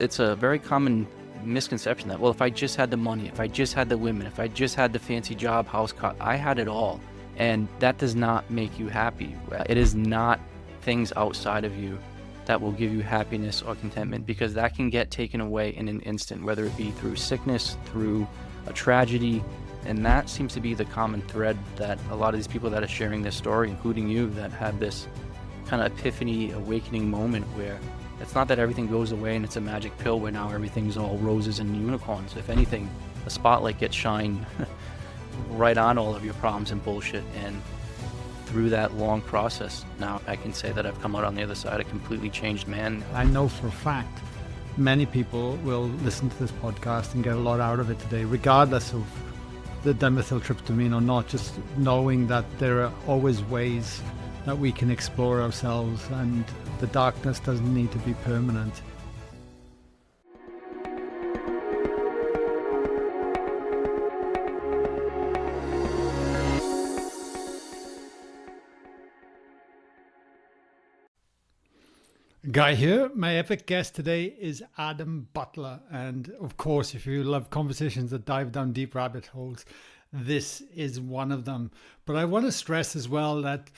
It's a very common misconception that, well, if I just had the money, if I just had the women, if I just had the fancy job, house, car, I had it all. And that does not make you happy. It is not things outside of you that will give you happiness or contentment, because that can get taken away in an instant, whether it be through sickness, through a tragedy. And that seems to be the common thread that a lot of these people that are sharing this story, including you, that had this kind of epiphany, awakening moment where it's not that everything goes away and it's a magic pill where now everything's all roses and unicorns. If anything, the spotlight gets shined right on all of your problems and bullshit. And through that long process, now I can say that I've come out on the other side a completely changed man. I know for a fact many people will listen to this podcast and get a lot out of it today, regardless of the dimethyltryptamine or not, just knowing that there are always ways that we can explore ourselves and the darkness doesn't need to be permanent. Guy here. My epic guest today is Adam Butler. And of course, if you love conversations that dive down deep rabbit holes, this is one of them. But I want to stress as well that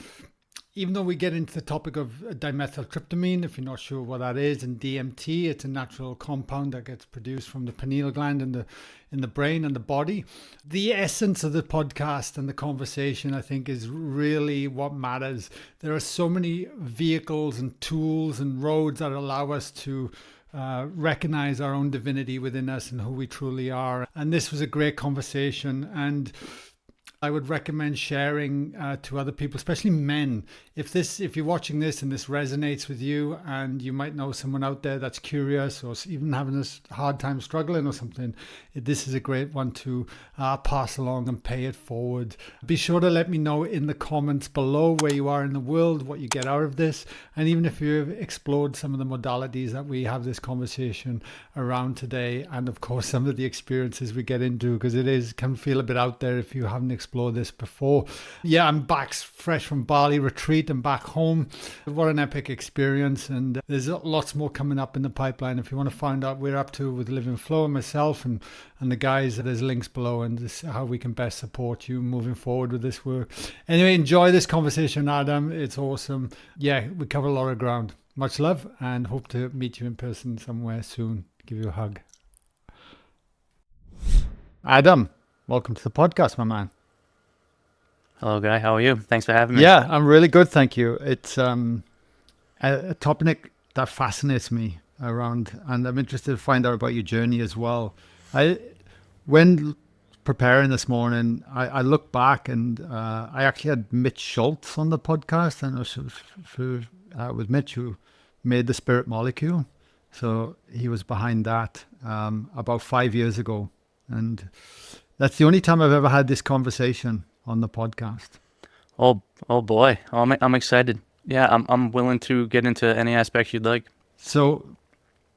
even though we get into the topic of dimethyltryptamine, if you're not sure what that is, and DMT, it's a natural compound that gets produced from the pineal gland in the brain and the body. The essence of the podcast and the conversation, I think, is really what matters. There are so many vehicles and tools and roads that allow us to recognize our own divinity within us and who we truly are. And this was a great conversation. And I would recommend sharing to other people, especially men. If you're watching this and this resonates with you, and you might know someone out there that's curious or even having a hard time struggling or something, this is a great one to pass along and pay it forward. Be sure to let me know in the comments below where you are in the world, what you get out of this, and even if you've explored some of the modalities that we have this conversation around today, and of course some of the experiences we get into, because can feel a bit out there if you haven't explored this before. Yeah, I'm back fresh from Bali retreat and back home. What an epic experience, and there's lots more coming up in the pipeline. If you want to find out what we're up to with Living Flow and myself and the guys, there's links below, and this how we can best support you moving forward with this work. Anyway, enjoy this conversation, Adam. It's awesome. Yeah, we cover a lot of ground. Much love, and hope to meet you in person somewhere soon. Give you a hug. Adam, welcome to the podcast, my man. Hello, Guy. How are you? Thanks for having me. Yeah, I'm really good, thank you. It's a topic that fascinates me around, and I'm interested to find out about your journey as well. When preparing this morning, I look back, and I actually had Mitch Schultz on the podcast, and it was with Mitch, who made the Spirit Molecule. So he was behind that about 5 years ago, and that's the only time I've ever had this conversation on the podcast. Oh boy. I'm excited. Yeah, I'm willing to get into any aspect you'd like. So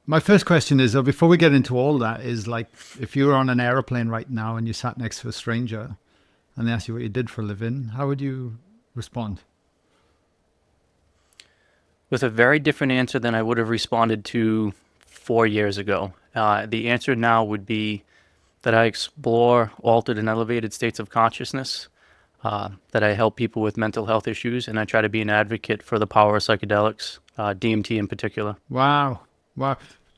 my first question is, before we get into all that, is like, if you were on an airplane right now and you sat next to a stranger and they asked you what you did for a living, how would you respond? With a very different answer than I would have responded to 4 years ago. The answer now would be that I explore altered and elevated states of consciousness, that I help people with mental health issues, and I try to be an advocate for the power of psychedelics, DMT in particular. Wow.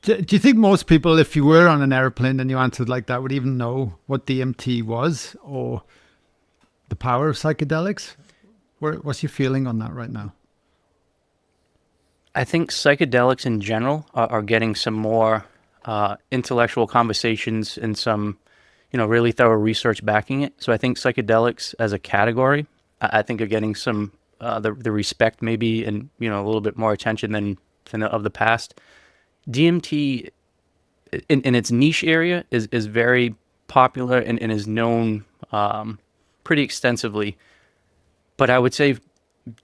Do you think most people, if you were on an airplane and you answered like that, would even know what DMT was or the power of psychedelics? What's your feeling on that right now? I think psychedelics in general are getting some more intellectual conversations and some really thorough research backing it. So I think psychedelics as a category, I think are getting some the respect maybe, and a little bit more attention than of the past. DMT in its niche area is very popular and is known pretty extensively. But I would say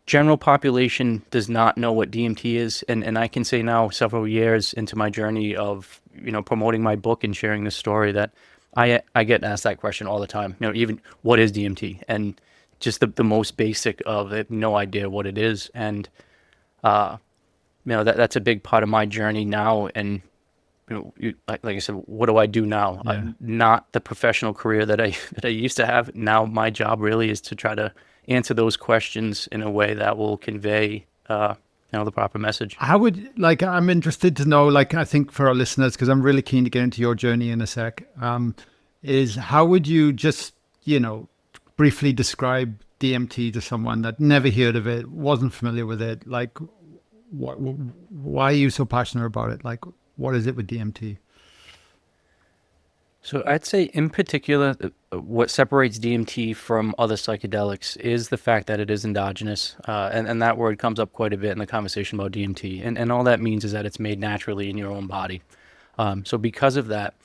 general population does not know what DMT is, and I can say now, several years into my journey of promoting my book and sharing this story, that I get asked that question all the time. Even what is DMT, and just the most basic of it, no idea what it is, and that's a big part of my journey now. And like I said, what do I do now? Yeah. Not the professional career that I that I used to have. Now my job really is to try to answer those questions in a way that will convey, the proper message. How would, like, I'm interested to know, like, I think for our listeners, because I'm really keen to get into your journey in a sec, is how would you just, you know, briefly describe DMT to someone that never heard of it, wasn't familiar with it? Like, what, why are you so passionate about it? Like, what is it with DMT? So I'd say in particular, what separates DMT from other psychedelics is the fact that it is endogenous, and that word comes up quite a bit in the conversation about DMT, and all that means is that it's made naturally in your own body. So because of that,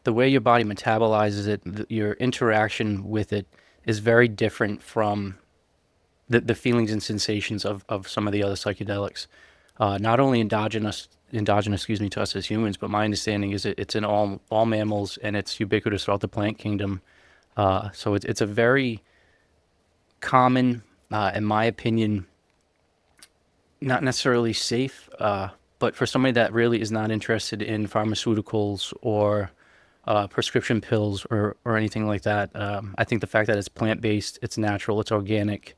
the way your body metabolizes it, your interaction with it is very different from the feelings and sensations of some of the other psychedelics. Not only endogenous, excuse me, to us as humans, but my understanding is it's in all mammals and it's ubiquitous throughout the plant kingdom. So it's a very common, in my opinion, not necessarily safe, but for somebody that really is not interested in pharmaceuticals or prescription pills or anything like that, I think the fact that it's plant based, it's natural, it's organic,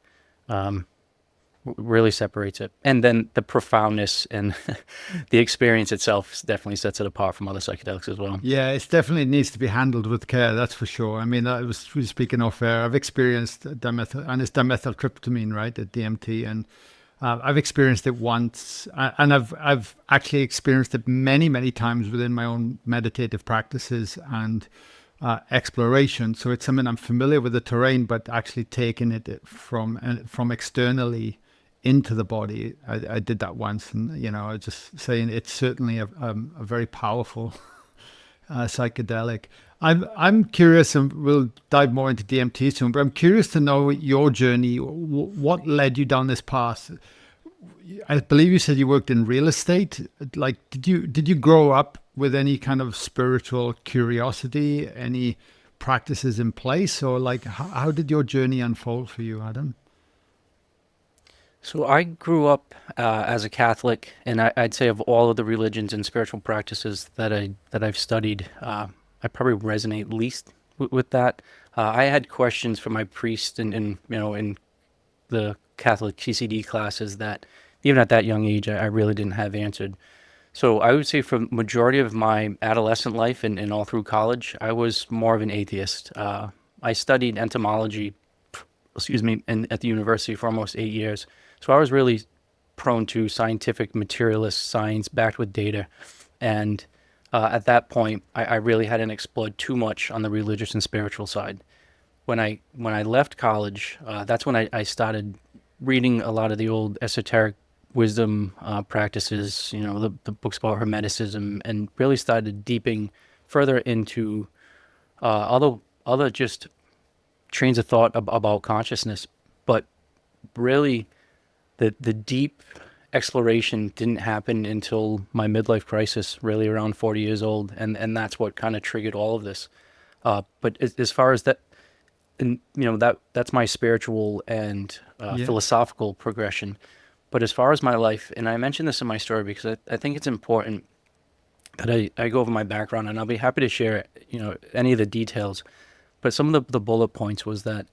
really separates it. And then the profoundness and the experience itself definitely sets it apart from other psychedelics as well. Yeah, it's definitely needs to be handled with care. That's for sure. I mean, we were speaking off air. I've experienced dimethyl, and it's dimethyltryptamine, right? The DMT, and I've experienced it once, and I've actually experienced it many times within my own meditative practices and exploration. So it's something I'm familiar with the terrain, but actually taking it from externally into the body. I did that once, and I was just saying it's certainly a very powerful psychedelic. I'm curious, and we'll dive more into DMT soon. But I'm curious to know your journey. What led you down this path? I believe you said you worked in real estate. Like, did you grow up with any kind of spiritual curiosity, any practices in place, or like how did your journey unfold for you, Adam? So I grew up as a Catholic, and I'd say of all of the religions and spiritual practices that I've studied, I probably resonate least with that. I had questions from my priest in the Catholic CCD classes that even at that young age I really didn't have answered. So I would say for majority of my adolescent life and all through college, I was more of an atheist. I studied entomology, excuse me, at the university for almost 8 years. So I was really prone to scientific materialist science backed with data. And at that point, I really hadn't explored too much on the religious and spiritual side. When I left college, that's when I started reading a lot of the old esoteric wisdom practices, the books about Hermeticism, and really started deeping further into other just trains of thought about consciousness. But really, the deep exploration didn't happen until my midlife crisis, really around 40 years old, and that's what kind of triggered all of this. But as far as that, and that's my spiritual and Yeah. philosophical progression. But as far as my life, and I mentioned this in my story because I think it's important that I go over my background, and I'll be happy to share any of the details. But some of the bullet points was that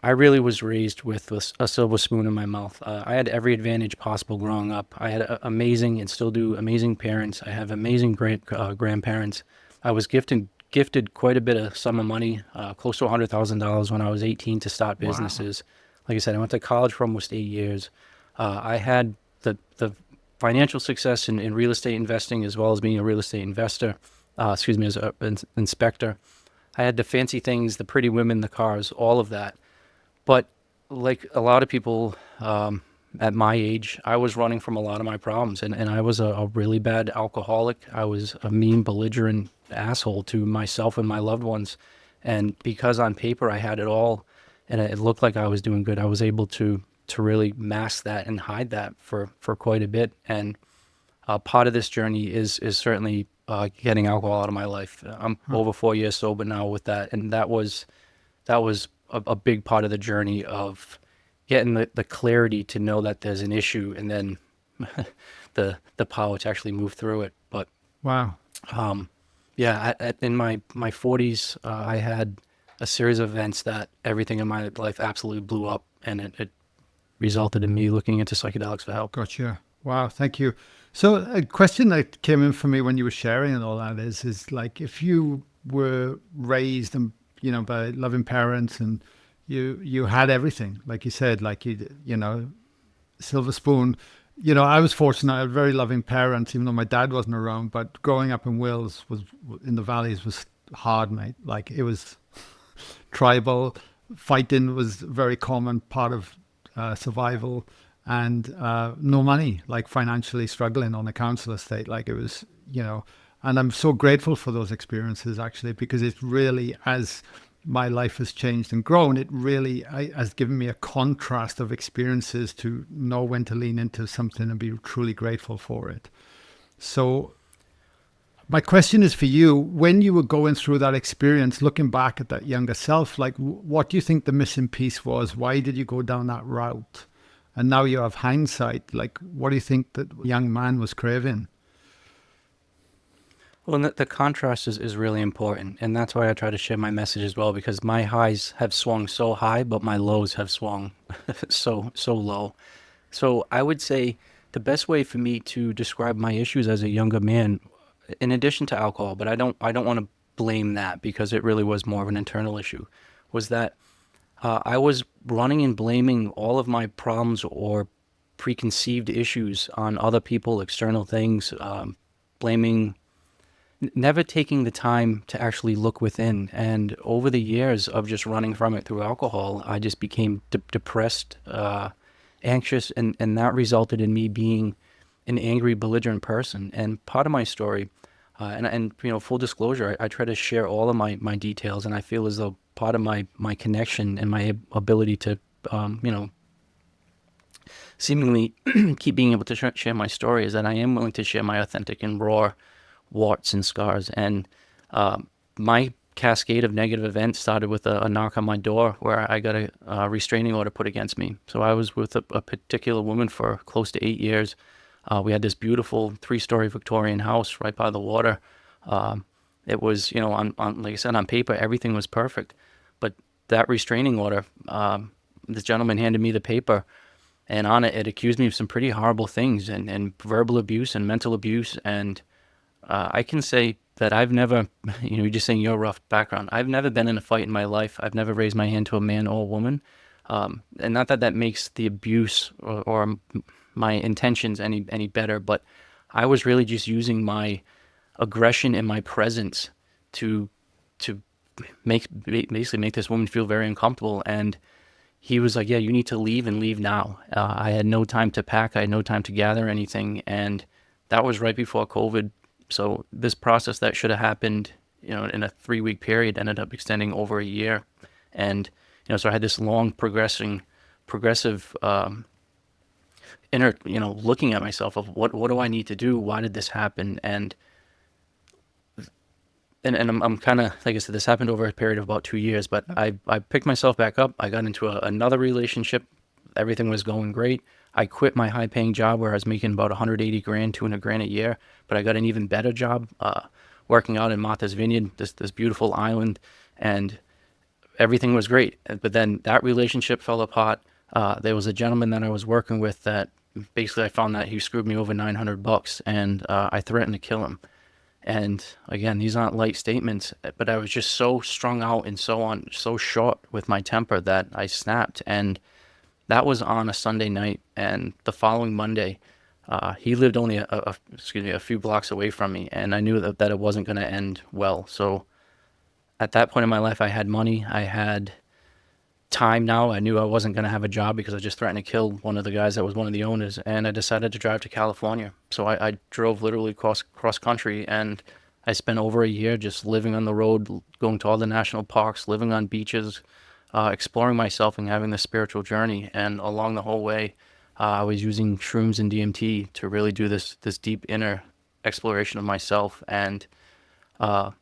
I really was raised with a silver spoon in my mouth. I had every advantage possible growing up. I had amazing and still do amazing parents. I have amazing grandparents. I was gifted quite a bit of sum of money, close to $100,000 when I was 18 to start Wow. businesses. Like I said, I went to college for almost 8 years. I had the financial success in real estate investing as well as being a real estate investor. Excuse me, as an inspector. I had the fancy things, the pretty women, the cars, all of that. But like a lot of people at my age, I was running from a lot of my problems, and I was a really bad alcoholic. I was a mean, belligerent asshole to myself and my loved ones. And because on paper I had it all, and it looked like I was doing good, I was able to really mask that and hide that for quite a bit. And part of this journey is certainly getting alcohol out of my life. I'm Huh. over 4 years sober now with that, and that was a big part of the journey of getting the clarity to know that there's an issue, and then the power to actually move through it. But Wow. Yeah, in my 40s, I had a series of events that everything in my life absolutely blew up, and it resulted in me looking into psychedelics for help. Gotcha. Wow, thank you. So a question that came in for me when you were sharing and all that is like if you were raised and by loving parents and you had everything, like you said, like silver spoon. I was fortunate. I had very loving parents, even though my dad wasn't around. But growing up in Wales was in the valleys was hard, mate. Like it was tribal. Fighting was a very common part of survival, and no money, like financially struggling on a council estate. Like it was, and I'm so grateful for those experiences actually, because it really, as my life has changed and grown, it really has given me a contrast of experiences to know when to lean into something and be truly grateful for it. So my question is for you, when you were going through that experience, looking back at that younger self, like what do you think the missing piece was? Why did you go down that route? And now you have hindsight, like what do you think that young man was craving? Well, and the contrast is really important, and that's why I try to share my message as well, because my highs have swung so high, but my lows have swung so low. So I would say the best way for me to describe my issues as a younger man, in addition to alcohol, but I don't want to blame that because it really was more of an internal issue, was that I was running and blaming all of my problems or preconceived issues on other people, external things, blaming, never taking the time to actually look within. And over the years of just running from it through alcohol, I just became depressed, anxious, and that resulted in me being an angry, belligerent person. And part of my story, and full disclosure, I try to share all of my details, and I feel as though part of my connection and my ability to, seemingly keep being able to share my story is that I am willing to share my authentic and raw warts and scars. And my cascade of negative events started with a knock on my door where I got a restraining order put against me. So I was with a particular woman for close to 8 years. We had this beautiful 3-story Victorian house right by the water. It was, on like I said, on paper, everything was perfect. But that restraining order, this gentleman handed me the paper, and on it, it accused me of some pretty horrible things and verbal abuse and mental abuse. And I can say that I've never, you're just saying your rough background. I've never been in a fight in my life. I've never raised my hand to a man or a woman. And not that that makes the abuse or my intentions any better, but I was really just using my aggression and my presence to to basically make this woman feel very uncomfortable. And he was like, "Yeah, you need to leave and leave now." I had no time to pack. I had no time to gather anything, and that was right before COVID. So this process that should have happened, in a 3-week period ended up extending over a year. And, so I had this long progressive, inner, looking at myself of what do I need to do? Why did this happen? And I'm kind of, like I said, this happened over a period of about 2 years, but I picked myself back up. I got into another relationship. Everything was going great. I quit my high paying job where I was making about 180 grand, 200 grand a year, but I got an even better job, working out in Martha's Vineyard, this beautiful island, and everything was great. But then that relationship fell apart. There was a gentleman that I was working with that basically I found that he screwed me over $900, and I threatened to kill him. And again, these aren't light statements, but I was just so strung out and so short with my temper that I snapped. And that was on a Sunday night. And the following Monday, he lived only a few blocks away from me, and I knew that it wasn't going to end well. So at that point in my life, I had money, I had time now. I knew I wasn't going to have a job because I just threatened to kill one of the guys that was one of the owners, and I decided to drive to California. So I drove literally cross country, and I spent over a year just living on the road, going to all the national parks, living on beaches, exploring myself and having this spiritual journey. And along the whole way, I was using shrooms and DMT to really do this deep inner exploration of myself. And I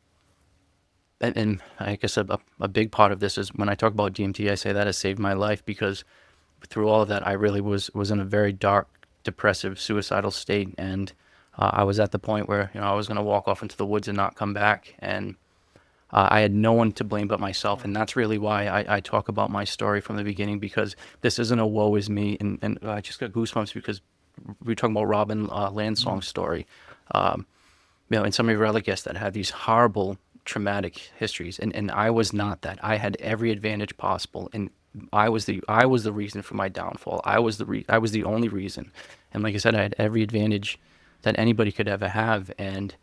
guess a big part of this is when I talk about DMT, I say that has saved my life because through all of that, I really was in a very dark, depressive, suicidal state. And I was at the point where, I was going to walk off into the woods and not come back. And I had no one to blame but myself. And that's really why I talk about my story from the beginning, because this isn't a woe is me. And I just got goosebumps because we were talking about Robin Lansong's story. Um, and some of your other guests that have these horrible traumatic histories. And I was not that. I had every advantage possible. And I was the reason for my downfall. I was the only reason. And like I said, I had every advantage that anybody could ever have. And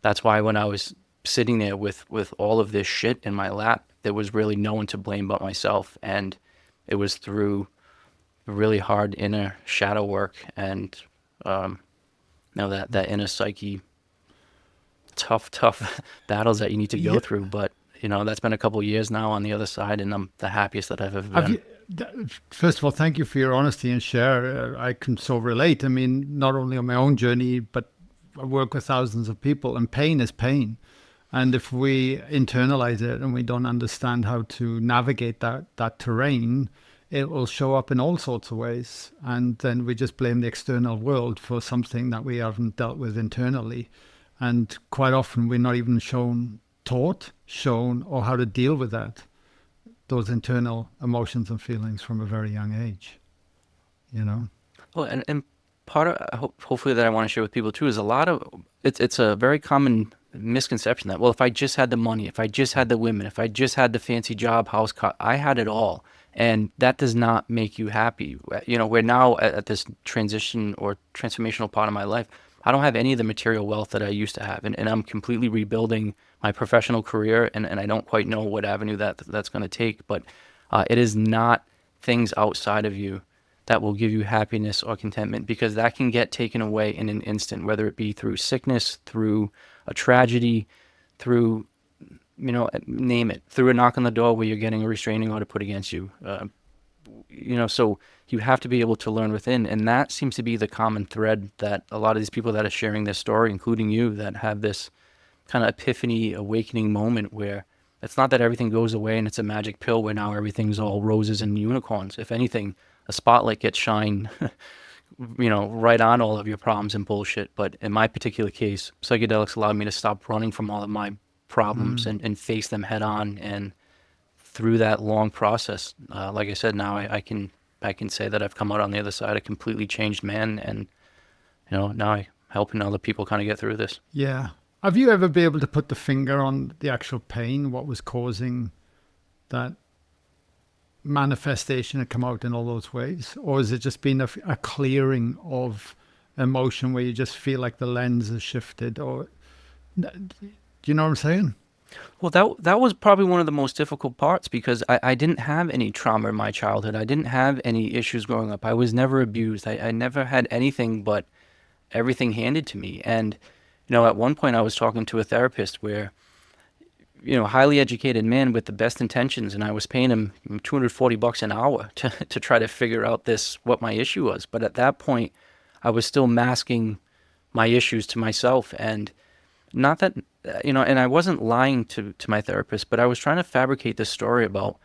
that's why when I was sitting there with all of this shit in my lap, there was really no one to blame but myself. And it was through really hard inner shadow work and that inner psyche, tough battles that you need to go Yeah. through. But that's been a couple of years now on the other side, and I'm the happiest that I've ever Have been. you, First of all, thank you for your honesty and share. I can so relate. I mean, not only on my own journey, but I work with thousands of people, and pain is pain. And if we internalize it and we don't understand how to navigate that terrain, it will show up in all sorts of ways. And then we just blame the external world for something that we haven't dealt with internally. And quite often we're not even shown, or how to deal with those internal emotions and feelings from a very young age, you know? Oh, and part of hopefully that I want to share with people too is a lot of it's a very common misconception that, well, if I just had the money, if I just had the women, if I just had the fancy job, house, car, I had it all. And that does not make you happy. We're now at this transition or transformational part of my life. I don't have any of the material wealth that I used to have, and I'm completely rebuilding my professional career, and I don't quite know what avenue that's going to take, but it is not things outside of you that will give you happiness or contentment, because that can get taken away in an instant, whether it be through sickness, through a tragedy, through, name it, through a knock on the door where you're getting a restraining order put against you. So you have to be able to learn within. And that seems to be the common thread that a lot of these people that are sharing this story, including you, that have this kind of epiphany, awakening moment where it's not that everything goes away and it's a magic pill where now everything's all roses and unicorns. If anything, a spotlight gets shined, right on all of your problems and bullshit. But in my particular case, psychedelics allowed me to stop running from all of my problems Mm. and face them head on. And through that long process, like I said, now I can say that I've come out on the other side a completely changed man, and now I'm helping other people kind of get through this. Yeah. Have you ever been able to put the finger on the actual pain, what was causing that manifestation to come out in all those ways? Or has it just been a clearing of emotion where you just feel like the lens has shifted? Or do you know what I'm saying? Well, that was probably one of the most difficult parts, because I didn't have any trauma in my childhood. I didn't have any issues growing up. I was never abused. I never had anything but everything handed to me. And, at one point I was talking to a therapist where, highly educated man with the best intentions, and I was paying him $240 an hour to try to figure out what my issue was. But at that point, I was still masking my issues to myself. And not that, and I wasn't lying to my therapist, but I was trying to fabricate this story about,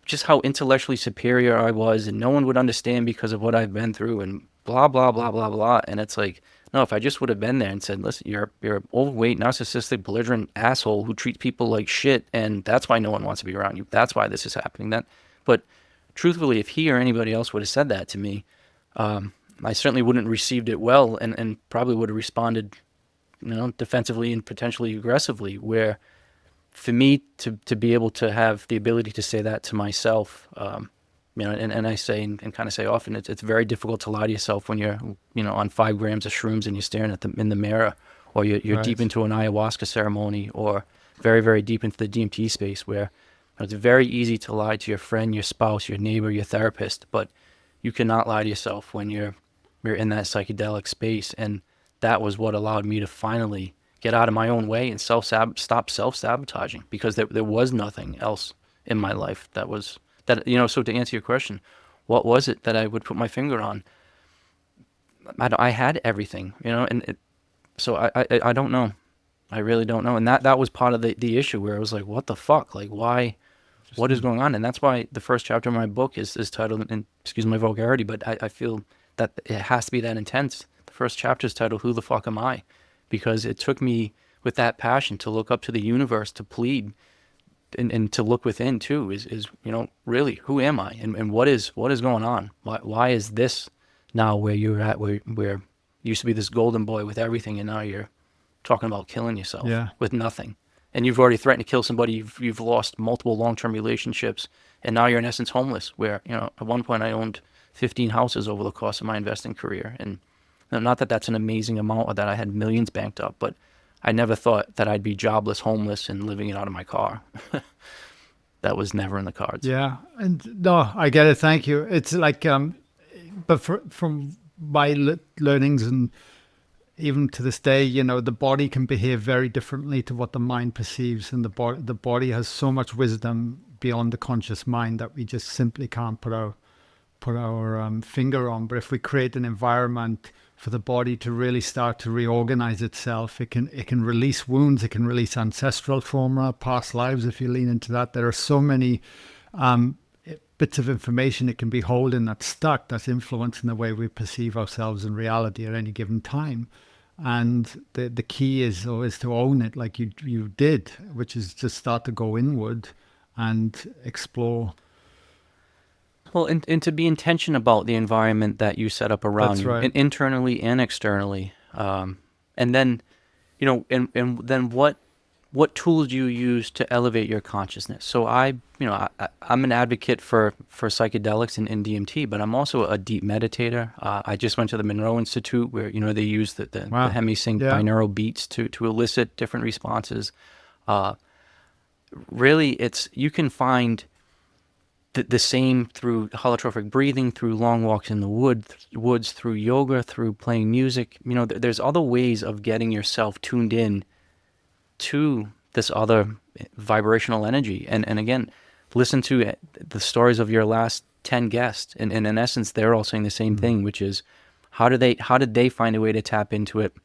just how intellectually superior I was, and no one would understand because of what I've been through, and blah, blah, blah, blah, blah. And it's like, no, if I just would have been there and said, listen, you're an overweight, narcissistic, belligerent asshole who treats people like shit, and that's why no one wants to be around you. That's why this is happening. But truthfully, if he or anybody else would have said that to me, I certainly wouldn't have received it well, and probably would have responded, defensively and potentially aggressively. Where for me to be able to have the ability to say that to myself, and I say and kind of say often, it's very difficult to lie to yourself when you're, on 5 grams of shrooms and you're staring at them in the mirror, or you're deep Right. into an ayahuasca ceremony, or very, very deep into the DMT space, where it's very easy to lie to your friend, your spouse, your neighbor, your therapist, but you cannot lie to yourself when you're in that psychedelic space. And that was what allowed me to finally get out of my own way and stop self-sabotaging, because there was nothing else in my life that was that. So to answer your question, what was it that I would put my finger on? I had everything, and so I don't know. I really don't know. And that was part of the issue, where I was like, what the fuck? Like, why? What is Interesting. going on? And that's why the first chapter of my book is titled, and excuse my vulgarity, but I feel that it has to be that intense. The first chapter is titled "Who the Fuck Am I?" because it took me with that passion to look up to the universe, to plead, and to look within too. Is really, who am I, and what is going on? Why is this now where you're at, where you used to be this golden boy with everything, and now you're talking about killing yourself Yeah. with nothing, and you've already threatened to kill somebody. You've lost multiple long-term relationships, and now you're in essence homeless. Where at one point I owned 15 houses over the course of my investing career, and not that that's an amazing amount or that I had millions banked up, but I never thought that I'd be jobless, homeless, and living it out of my car. That was never in the cards. Yeah, and no, I get it. Thank you. It's like, but from my learnings, and even to this day, the body can behave very differently to what the mind perceives, and the body has so much wisdom beyond the conscious mind that we just simply can't put our finger on. But if we create an environment for the body to really start to reorganize itself, it can release wounds, it can release ancestral trauma, past lives. If you lean into that, there are so many bits of information it can be holding that's stuck, that's influencing the way we perceive ourselves in reality at any given time. And the key is always to own it, like you did, which is just start to go inward and explore. Well, and to be intentional about the environment that you set up around That's you, right. internally and externally. And then, and then what tools do you use to elevate your consciousness? So I'm an advocate for psychedelics and DMT, but I'm also a deep meditator. I just went to the Monroe Institute where, they use the Wow. Hemi-Sync Yeah. binaural beats to elicit different responses. Really, you can find the same through holotrophic breathing, through long walks in the woods, through yoga, through playing music. There's other ways of getting yourself tuned in to this other vibrational energy. And again, listen to the stories of your last 10 guests. And in essence, they're all saying the same thing, which is how did they find a way to tap into it?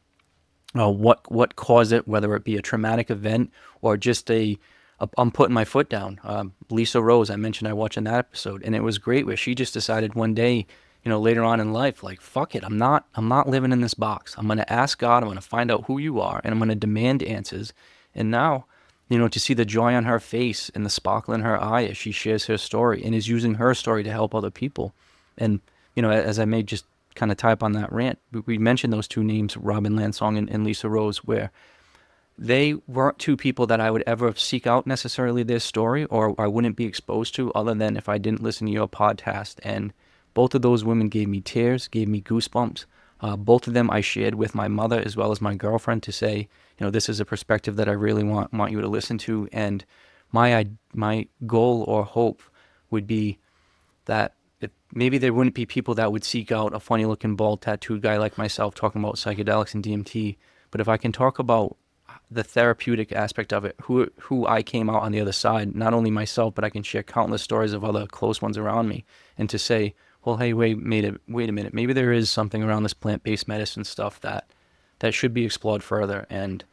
What caused it, whether it be a traumatic event or just I'm putting my foot down. Lisa Rose, I mentioned I watched in that episode, and it was great where she just decided one day, later on in life, like, fuck it, I'm not living in this box. I'm going to ask God, I'm going to find out who you are, and I'm going to demand answers. And now, to see the joy on her face and the sparkle in her eye as she shares her story and is using her story to help other people. And, as I may just kind of type on that rant, we mentioned those two names, Robin Lansong and Lisa Rose, where they weren't two people that I would ever seek out necessarily their story, or I wouldn't be exposed to, other than if I didn't listen to your podcast. And both of those women gave me tears, gave me goosebumps. Both of them I shared with my mother as well as my girlfriend to say, this is a perspective that I really want you to listen to. And my goal or hope would be that maybe there wouldn't be people that would seek out a funny looking bald tattooed guy like myself talking about psychedelics and DMT. But if I can talk about the therapeutic aspect of it, who I came out on the other side, not only myself, but I can share countless stories of other close ones around me, and to say, well, hey, wait a minute, maybe there is something around this plant-based medicine stuff that should be explored further. And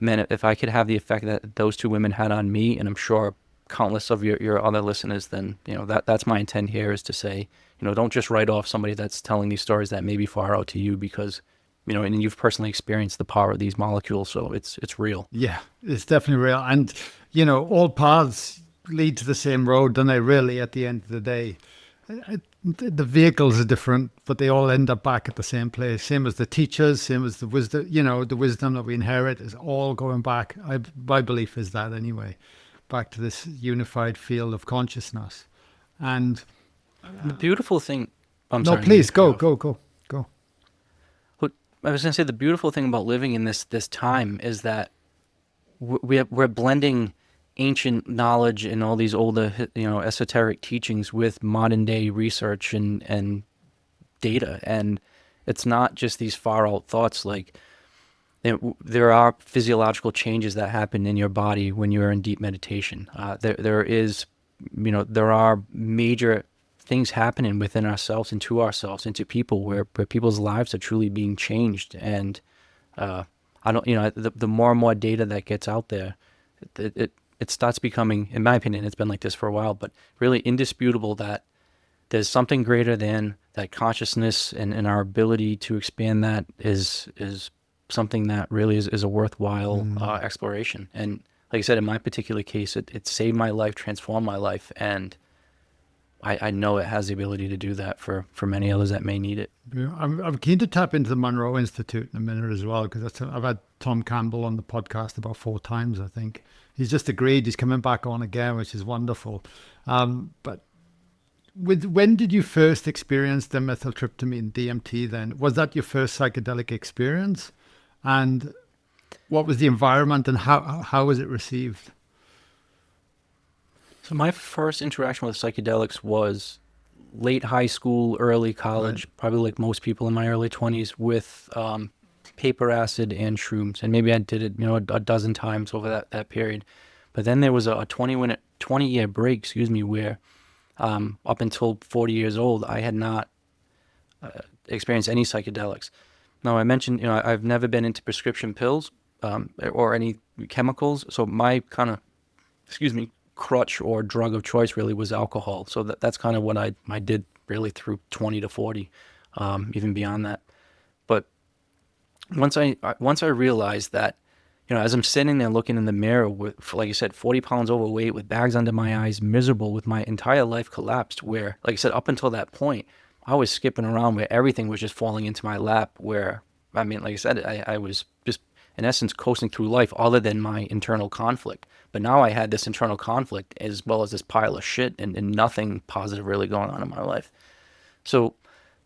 man, if I could have the effect that those two women had on me, and I'm sure countless of your other listeners, then that's my intent here, is to say, don't just write off somebody that's telling these stories that may be far out to you, because and you've personally experienced the power of these molecules, so it's real. Yeah, it's definitely real. And, all paths lead to the same road, don't they, really, at the end of the day? The vehicles are different, but they all end up back at the same place. Same as the teachers, same as the wisdom, the wisdom that we inherit is all going back. My belief is that anyway, back to this unified field of consciousness. And The beautiful thing, I'm no, sorry. please go. Look, I was going to say the beautiful thing about living in this time is that we're blending ancient knowledge and all these older, esoteric teachings with modern day research and data. And it's not just these far out thoughts. Like, there are physiological changes that happen in your body when you're in deep meditation. There are major things happening within ourselves and to ourselves and to people where people's lives are truly being changed. And I don't, the more and more data that gets out there, it starts becoming, in my opinion, it's been like this for a while, but really indisputable that there's something greater than that consciousness and our ability to expand that is something that really is a worthwhile exploration. And like I said, in my particular case, it saved my life, transformed my life, and I know it has the ability to do that for many others that may need it. Yeah, I'm keen to tap into the Monroe Institute in a minute as well, because I've had Tom Campbell on the podcast about 4 times, I think. He's just agreed. He's coming back on again, which is wonderful. But when did you first experience the methyltryptamine DMT then? Was that your first psychedelic experience? And what was the environment and how was it received? So my first interaction with psychedelics was late high school, early college, probably like most people in my early 20s, with paper acid and shrooms. And maybe I did it, a dozen times over that period. But then there was a 20-year break, where up until 40 years old, I had not experienced any psychedelics. Now, I mentioned, I've never been into prescription pills or any chemicals. So my kind of, crutch or drug of choice really was alcohol. So that's kind of what I did really through 20 to 40, even beyond that. But once I realized that, as I'm sitting there looking in the mirror with, like I said, 40 pounds overweight, with bags under my eyes, miserable, with my entire life collapsed, where, like I said, up until that point, I was skipping around where everything was just falling into my lap, where, I mean, like I said, I was just, in essence, coasting through life other than my internal conflict. But now I had this internal conflict as well as this pile of shit and nothing positive really going on in my life. So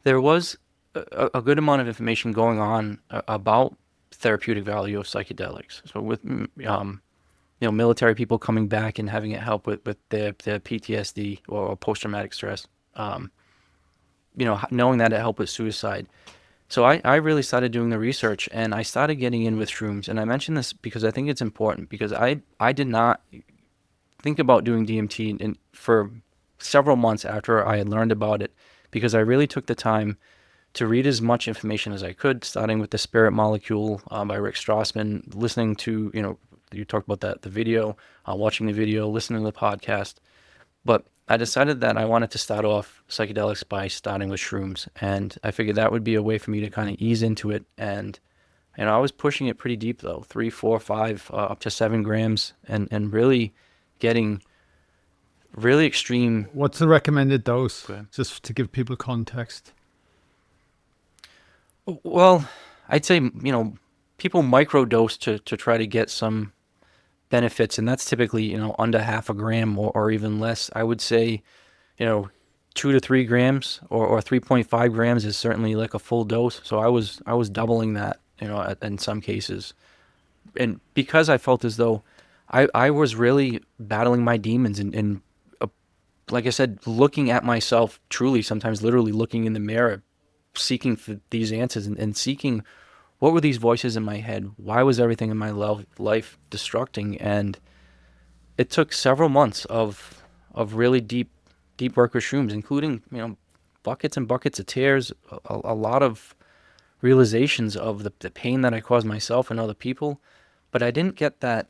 there was a good amount of information going on about therapeutic value of psychedelics. So with military people coming back and having it help with their PTSD or post-traumatic stress, knowing that it helped with suicide. So I really started doing the research, and I started getting in with shrooms. And I mention this because I think it's important, because I did not think about doing DMT for several months after I had learned about it, because I really took the time to read as much information as I could, starting with the Spirit Molecule by Rick Strassman, listening to, you talked about the video, watching the video, listening to the podcast. But I decided that I wanted to start off psychedelics by starting with shrooms. And I figured that would be a way for me to kind of ease into it. And, I was pushing it pretty deep, though, 3, 4, 5, up to 7 grams, and really getting really extreme. What's the recommended dose? Okay. Just to give people context. Well, I'd say, people microdose to try to get some benefits, and that's typically, under half a gram or even less. I would say, 2 to 3 grams or 3.5 grams is certainly like a full dose. So I was doubling that, in some cases. And because I felt as though I was really battling my demons and like I said, looking at myself, truly, sometimes literally looking in the mirror, seeking for these answers and seeking, what were these voices in my head? Why was everything in my life destructing? And it took several months of really deep work with shrooms, including, buckets and buckets of tears, a lot of realizations of the pain that I caused myself and other people. But I didn't get that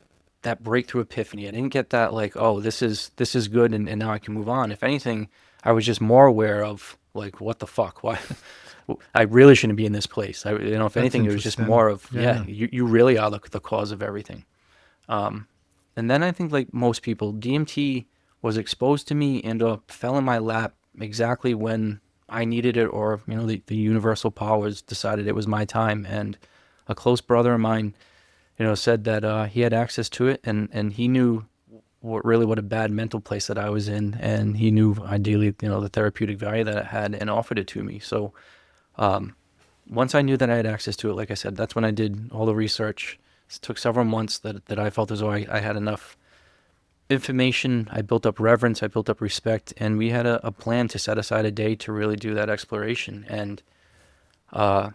breakthrough epiphany. I didn't get that, like, oh, this is good, and now I can move on. If anything, I was just more aware of, like, what the fuck? Why? I really shouldn't be in this place. If anything, it was just more of, you really are the cause of everything. And then I think, like most people, DMT was exposed to me and fell in my lap exactly when I needed it, or, the universal powers decided it was my time. And a close brother of mine, said that he had access to it, and he knew what a bad mental place that I was in, and he knew ideally, the therapeutic value that it had, and offered it to me. So once I knew that I had access to it, like I said, that's when I did all the research. It took several months that I felt as though I had enough information. I built up reverence, I built up respect, and we had a plan to set aside a day to really do that exploration. And I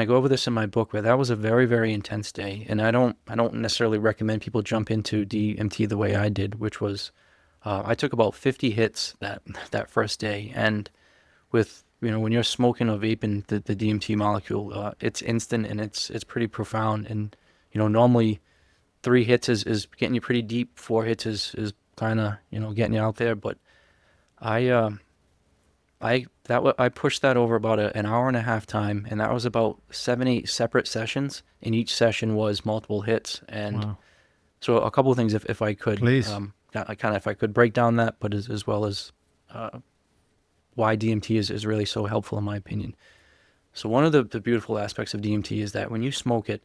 go over this in my book, where that was a very, very intense day. And I don't necessarily recommend people jump into DMT the way I did, which was I took about 50 hits that first day. And with, when you're smoking or vaping the DMT molecule, it's instant and it's pretty profound. And, normally 3 hits is getting you pretty deep. 4 hits is kind of, getting you out there. But I I pushed that over about an hour and a half time, and that was about 7, 8 separate sessions, and each session was multiple hits. And Wow. so a couple of things, if I could, Please. if I could break down that, but as well as why DMT is really so helpful in my opinion. So one of the beautiful aspects of DMT is that when you smoke it,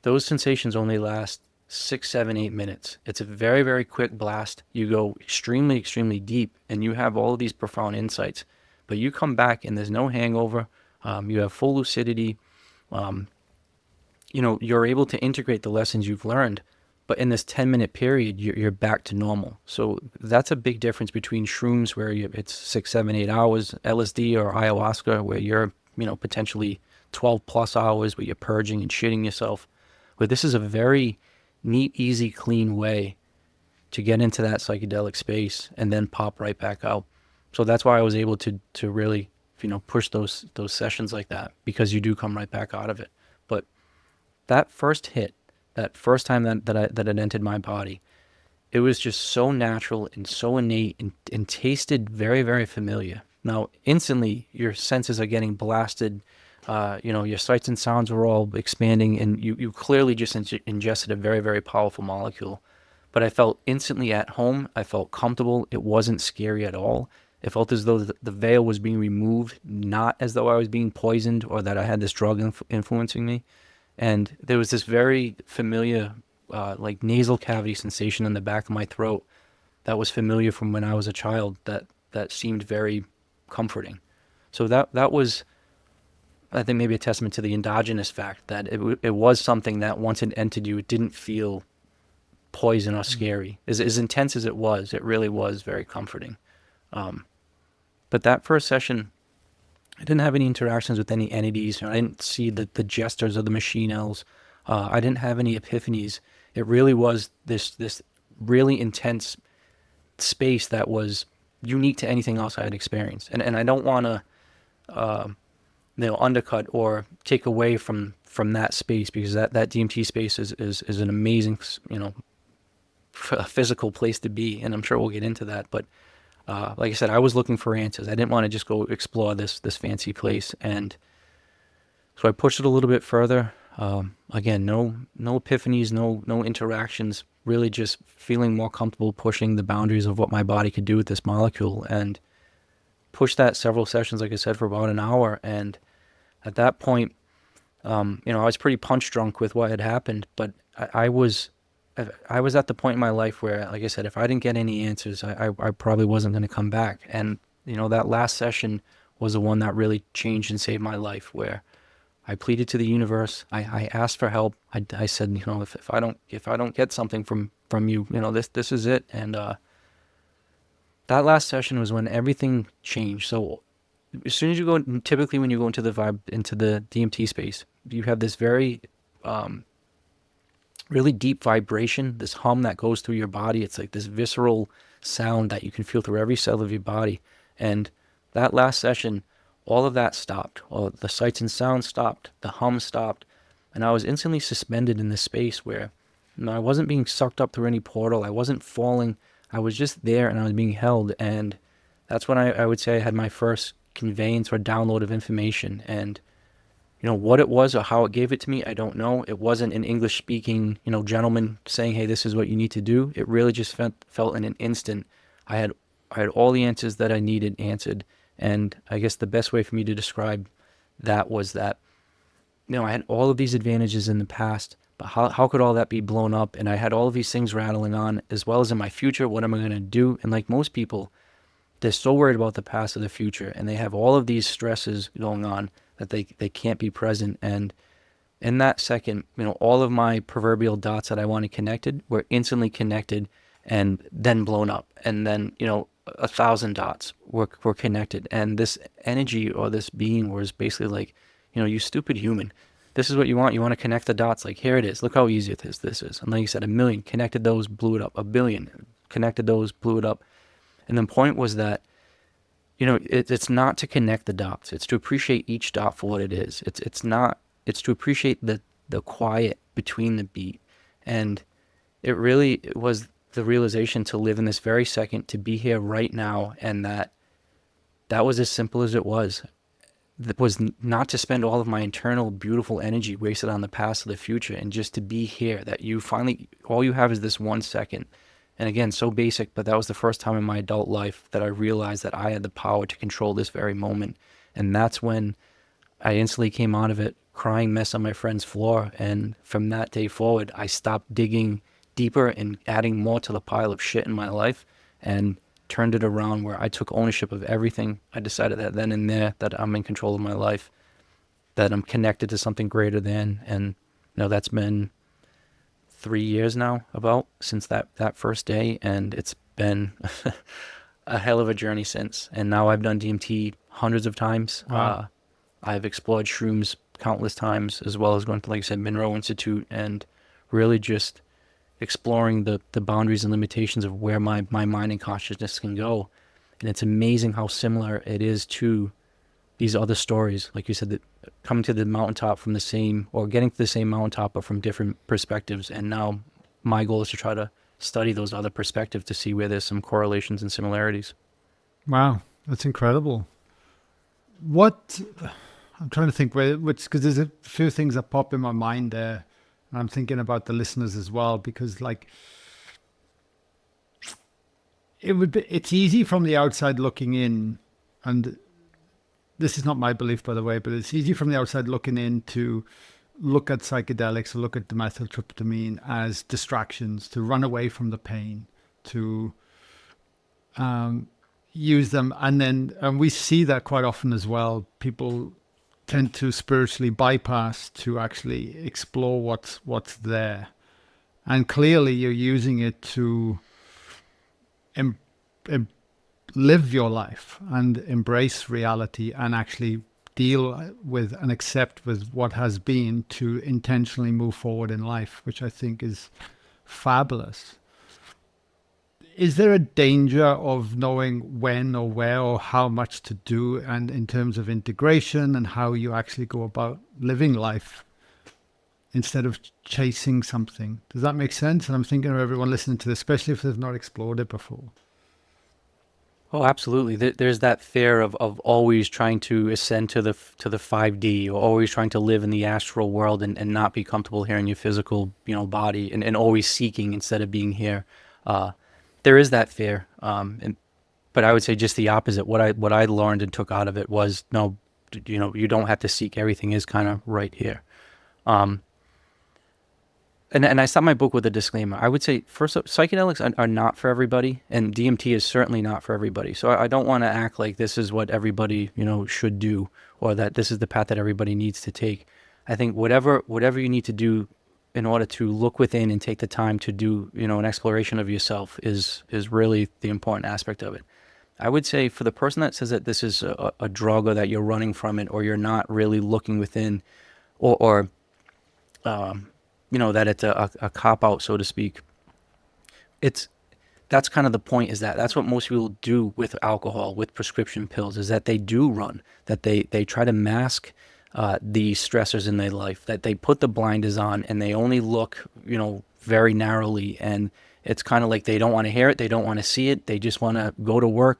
those sensations only last 6, 7, 8 minutes. It's a very, very quick blast. You go extremely, extremely deep, and you have all of these profound insights. But you come back, and there's no hangover. You have full lucidity. Um, you're able to integrate the lessons you've learned. But in this 10-minute period, you're back to normal. So that's a big difference between shrooms, where it's 6, 7, 8 hours, LSD or ayahuasca, where you're, potentially 12 plus hours, where you're purging and shitting yourself. But this is a very neat, easy, clean way to get into that psychedelic space and then pop right back out. So that's why I was able to really, push those sessions like that, because you do come right back out of it. But that first hit, that first time that it entered my body, it was just so natural and so innate, and tasted very, very familiar. Now, instantly, your senses are getting blasted. Your sights and sounds were all expanding, and you clearly just ingested a very, very powerful molecule. But I felt instantly at home. I felt comfortable. It wasn't scary at all. It felt as though the veil was being removed, not as though I was being poisoned or that I had this drug influencing me. And there was this very familiar, like nasal cavity sensation in the back of my throat that was familiar from when I was a child. That seemed very comforting. So that was, I think, maybe a testament to the endogenous fact that it was something that once it entered you, it didn't feel poison or scary. As intense as it was, it really was very comforting. But that first session, I didn't have any interactions with any entities. I didn't see the gestures of the machine elves. I didn't have any epiphanies. It really was this really intense space that was unique to anything else I had experienced. And I don't want to undercut or take away from that space, because that DMT space is an amazing, physical place to be, and I'm sure we'll get into that. But like I said, I was looking for answers. I didn't want to just go explore this fancy place, and so I pushed it a little bit further. Again, no epiphanies, no interactions. Really, just feeling more comfortable pushing the boundaries of what my body could do with this molecule, and pushed that several sessions, like I said, for about an hour. And at that point, I was pretty punch drunk with what had happened, but I was at the point in my life where, like I said, if I didn't get any answers, I probably wasn't going to come back. And, that last session was the one that really changed and saved my life, where I pleaded to the universe. I asked for help. I said, if I don't get something from you, this is it. And that last session was when everything changed. So as soon as you go, typically when you go into the DMT space, you have this very really deep vibration, this hum that goes through your body. It's like this visceral sound that you can feel through every cell of your body. And that last session, all of that stopped. All the sights and sounds stopped. The hum stopped. And I was instantly suspended in this space where I wasn't being sucked up through any portal. I wasn't falling. I was just there, and I was being held. And that's when I would say I had my first conveyance or download of information. And what it was or how it gave it to me, I don't know. It wasn't an English speaking, gentleman saying, hey, this is what you need to do. It really just felt in an instant. I had all the answers that I needed answered. And I guess the best way for me to describe that was that, I had all of these advantages in the past, but how could all that be blown up? And I had all of these things rattling on, as well as in my future. What am I going to do? And like most people, they're so worried about the past or the future, and they have all of these stresses going on that they can't be present. And in that second, all of my proverbial dots that I wanted connected were instantly connected and then blown up. And then, 1,000 dots were connected. And this energy or this being was basically like, you stupid human. This is what you want. You want to connect the dots. Like, here it is. Look how easy this is. And like you said, 1,000,000 connected those, blew it up. 1,000,000,000 connected those, blew it up. And the point was that, it's not to connect the dots. It's to appreciate each dot for what it is. It's to appreciate the quiet between the beat. And it was the realization to live in this very second, to be here right now, and that that was as simple as it was. That was not to spend all of my internal beautiful energy wasted on the past or the future, and just to be here, that you finally, all you have is this 1 second. And again, so basic, but that was the first time in my adult life that I realized that I had the power to control this very moment. And that's when I instantly came out of it crying mess on my friend's floor. And from that day forward, I stopped digging deeper and adding more to the pile of shit in my life, and turned it around where I took ownership of everything. I decided that then and there that I'm in control of my life, that I'm connected to something greater than. And that's been 3 years now, about, since that first day, and it's been a hell of a journey since. And now I've done DMT hundreds of times. Wow. I've explored shrooms countless times, as well as going to, like I said, Monroe Institute, and really just exploring the boundaries and limitations of where my mind and consciousness can go. And it's amazing how similar it is to these other stories. Like you said, that coming to the mountaintop from the same, or getting to the same mountaintop, but from different perspectives. And now my goal is to try to study those other perspectives to see where there's some correlations and similarities. Wow, that's incredible. What I'm trying to think which, because there's a few things that pop in my mind there, and I'm thinking about the listeners as well, because like it's easy from the outside looking in, and this is not my belief, by the way, but it's easy from the outside looking in to look at psychedelics or look at dimethyltryptamine as distractions, to run away from the pain, to use them. And we see that quite often as well. People tend to spiritually bypass to actually explore what's there. And clearly you're using it to live your life and embrace reality and actually deal with and accept with what has been, to intentionally move forward in life, which I think is fabulous. Is there a danger of knowing when or where or how much to do, and in terms of integration and how you actually go about living life instead of chasing something? Does that make sense? And I'm thinking of everyone listening to this, especially if they've not explored it before. Oh, absolutely. There's that fear of always trying to ascend to the 5D, or always trying to live in the astral world, and not be comfortable here in your physical, body, and always seeking instead of being here. There is that fear. But I would say just the opposite. What I learned and took out of it was, no, you don't have to seek. Everything is kind of right here. And I start my book with a disclaimer. I would say, first up, psychedelics are not for everybody, and DMT is certainly not for everybody. So I don't want to act like this is what everybody, should do, or that this is the path that everybody needs to take. I think whatever you need to do in order to look within and take the time to do, an exploration of yourself is really the important aspect of it. I would say, for the person that says that this is a drug, or that you're running from it, or you're not really looking within, or that it's a cop out, so to speak. That's kind of the point, is that's what most people do with alcohol, with prescription pills, is that they do run, that they try to mask the stressors in their life, that they put the blinders on and they only look, very narrowly. And it's kind of like they don't want to hear it, they don't want to see it, they just want to go to work,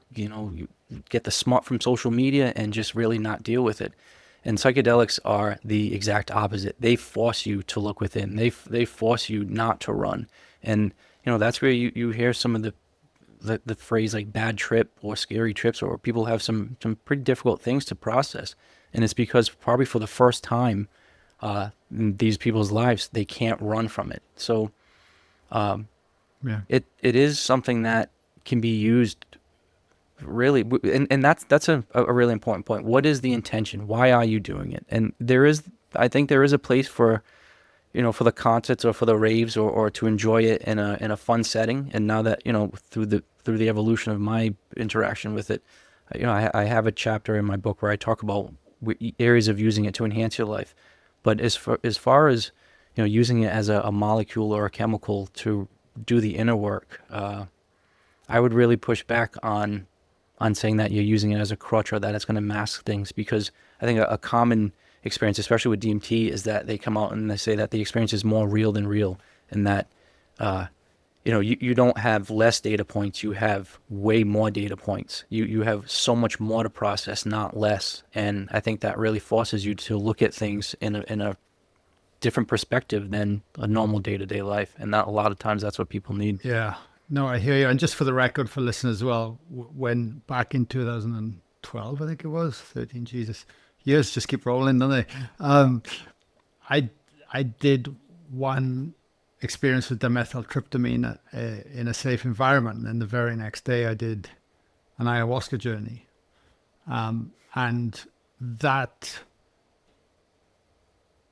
get the smart from social media and just really not deal with it. And psychedelics are the exact opposite. They force you to look within. They force you not to run. And that's where you hear some of the phrase like bad trip or scary trips, or people have some pretty difficult things to process. And it's because probably for the first time in these people's lives, they can't run from it. So Yeah. it is something that can be used really, and that's a really important point. What is the intention? Why are you doing it? And I think there is a place for, for the concerts or for the raves, or to enjoy it in a fun setting. And now that, through the evolution of my interaction with it, I have a chapter in my book where I talk about areas of using it to enhance your life. But as far as, using it as a molecule or a chemical to do the inner work, I would really push back on saying that you're using it as a crutch, or that it's going to mask things. Because I think a common experience, especially with DMT, is that they come out and they say that the experience is more real than real, and that you don't have less data points, you have way more data points. You have so much more to process, not less. And I think that really forces you to look at things in a different perspective than a normal day-to-day life. And that a lot of times that's what people need. Yeah. No, I hear you. And just for the record, for listeners as well, when back in 2012, I think it was 13, Jesus, years just keep rolling, don't they? I I did one experience with dimethyltryptamine in a safe environment, and then the very next day I did an ayahuasca journey, and that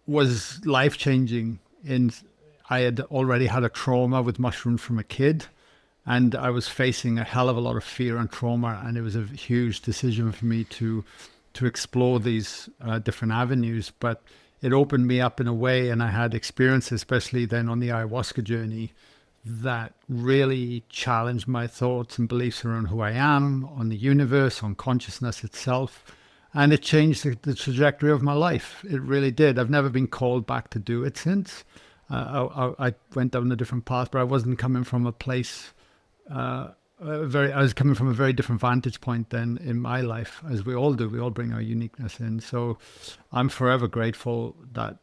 was life changing. In I had already had a trauma with mushrooms from a kid, and I was facing a hell of a lot of fear and trauma, and it was a huge decision for me to explore these different avenues. But it opened me up in a way, and I had experiences, especially then on the ayahuasca journey, that really challenged my thoughts and beliefs around who I am, on the universe, on consciousness itself. And it changed the trajectory of my life. It really did. I've never been called back to do it since. I went down a different path, but I wasn't coming from a place. I was coming from a very different vantage point then in my life, as we all do. We all bring our uniqueness in. So I'm forever grateful that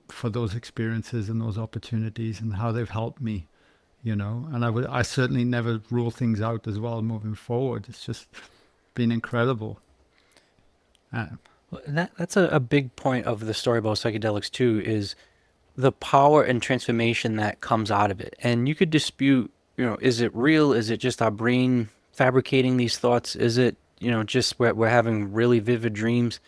for those experiences and those opportunities and how they've helped me, And I certainly never rule things out as well moving forward. It's just been incredible. That's a big point of the story about psychedelics too, is the power and transformation that comes out of it. And you could dispute, is it real? Is it just our brain fabricating these thoughts? Is it, just we're having really vivid dreams?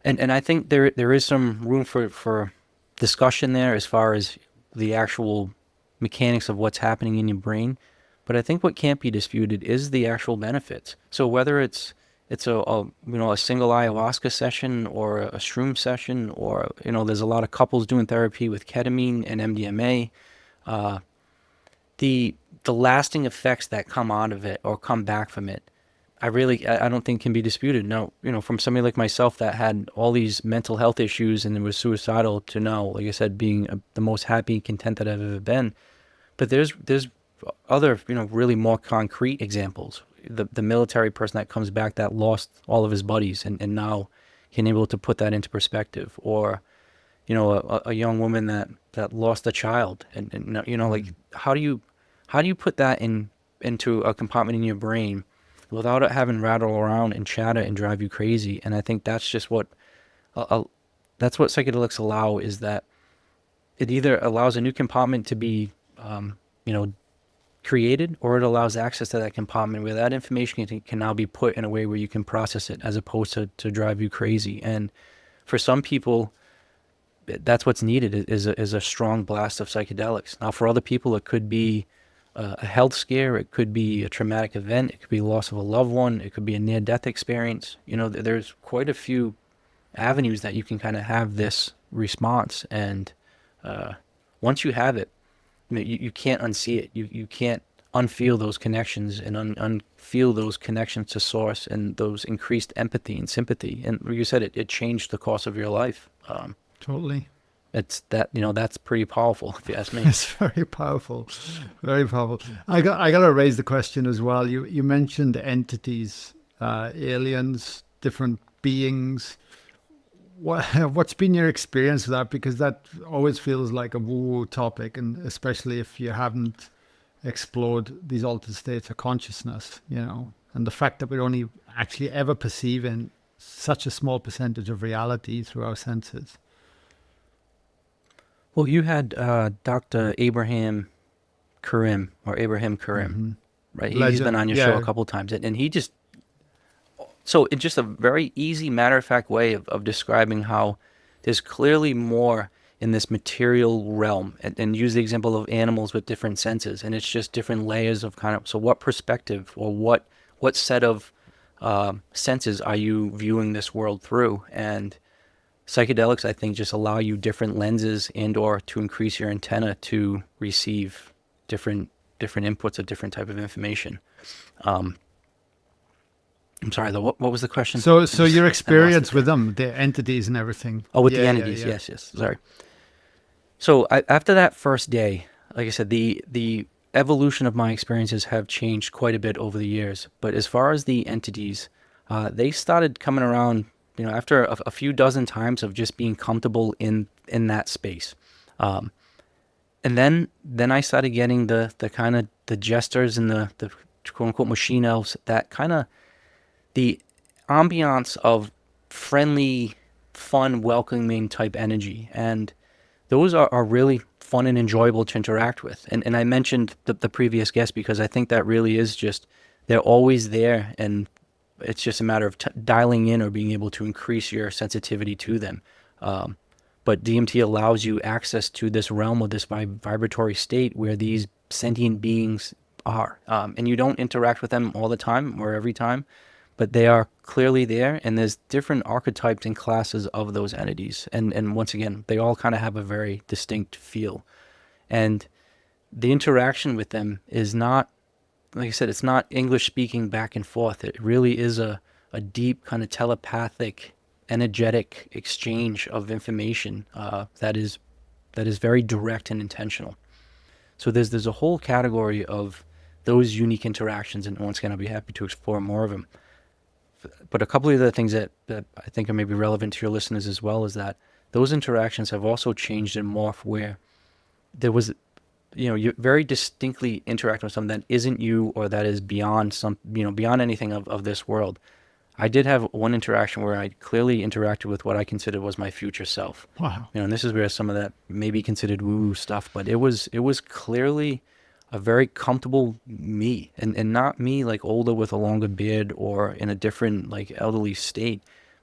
And I think there is some room for discussion there as far as the actual mechanics of what's happening in your brain. But I think what can't be disputed is the actual benefits. So whether it's a single ayahuasca session or a shroom session, or there's a lot of couples doing therapy with ketamine and MDMA. The lasting effects that come out of it or come back from it, I don't think can be disputed. No, from somebody like myself that had all these mental health issues and was suicidal, to now, like I said, being the most happy and content that I've ever been. But there's other really more concrete examples. The military person that comes back that lost all of his buddies and now can able to put that into perspective, or a young woman that lost a child, and like how do you put that into a compartment in your brain without it having rattle around and chatter and drive you crazy? And I think that's just what psychedelics allow, is that it either allows a new compartment to be created, or it allows access to that compartment where that information can now be put in a way where you can process it, as opposed to drive you crazy. And for some people, that's what's needed, is a strong blast of psychedelics. Now, for other people, it could be a health scare, it could be a traumatic event, it could be loss of a loved one, it could be a near-death experience. There's quite a few avenues that you can kind of have this response. And once you have it, you can't unsee it. You can't unfeel those connections and unfeel those connections to source and those increased empathy and sympathy. And you said it changed the course of your life. Totally. It's that, that's pretty powerful, if you ask me. It's very powerful, very powerful. I got to raise the question as well. You mentioned entities, aliens, different beings. What's been your experience with that? Because that always feels like a woo-woo topic, and especially if you haven't explored these altered states of consciousness, and the fact that we're only actually ever perceiving such a small percentage of reality through our senses. Well, you had Dr. Abraham Karim, Mm-hmm. right? He's been on your show a couple of times, and he just... So it's just a very easy, matter-of-fact way of describing how there's clearly more in this material realm, and use the example of animals with different senses, and it's just different layers of so what perspective or what set of senses are you viewing this world through? And psychedelics, I think, just allow you different lenses and or to increase your antenna to receive different inputs of different type of information. I'm sorry, what was the question? So your experience with them, the entities and everything. Oh, with the entities, yes. Sorry. So after that first day, like I said, the evolution of my experiences have changed quite a bit over the years. But as far as the entities, they started coming around, after a few dozen times of just being comfortable in that space. And then I started getting the kind of the jesters and the quote unquote machine elves, that kind of the ambiance of friendly, fun, welcoming type energy. And those are really fun and enjoyable to interact with. And I mentioned the previous guest because I think that really is just, they're always there, and it's just a matter of dialing in or being able to increase your sensitivity to them. But DMT allows you access to this realm of this vibratory state where these sentient beings are. And you don't interact with them all the time or every time, but they are clearly there, and there's different archetypes and classes of those entities. And once again, they all kind of have a very distinct feel. And the interaction with them is not, like I said, it's not English speaking back and forth. It really is a deep kind of telepathic, energetic exchange of information that is very direct and intentional. So there's a whole category of those unique interactions, and once again, I'll be happy to explore more of them. But a couple of the things that I think are maybe relevant to your listeners as well is that those interactions have also changed and morphed, where there was, you very distinctly interact with something that isn't you, or that is beyond beyond anything of this world. I did have one interaction where I clearly interacted with what I considered was my future self. Wow. And this is where some of that may be considered woo-woo stuff, but it was clearly a very comfortable me, and not me like older with a longer beard or in a different like elderly state.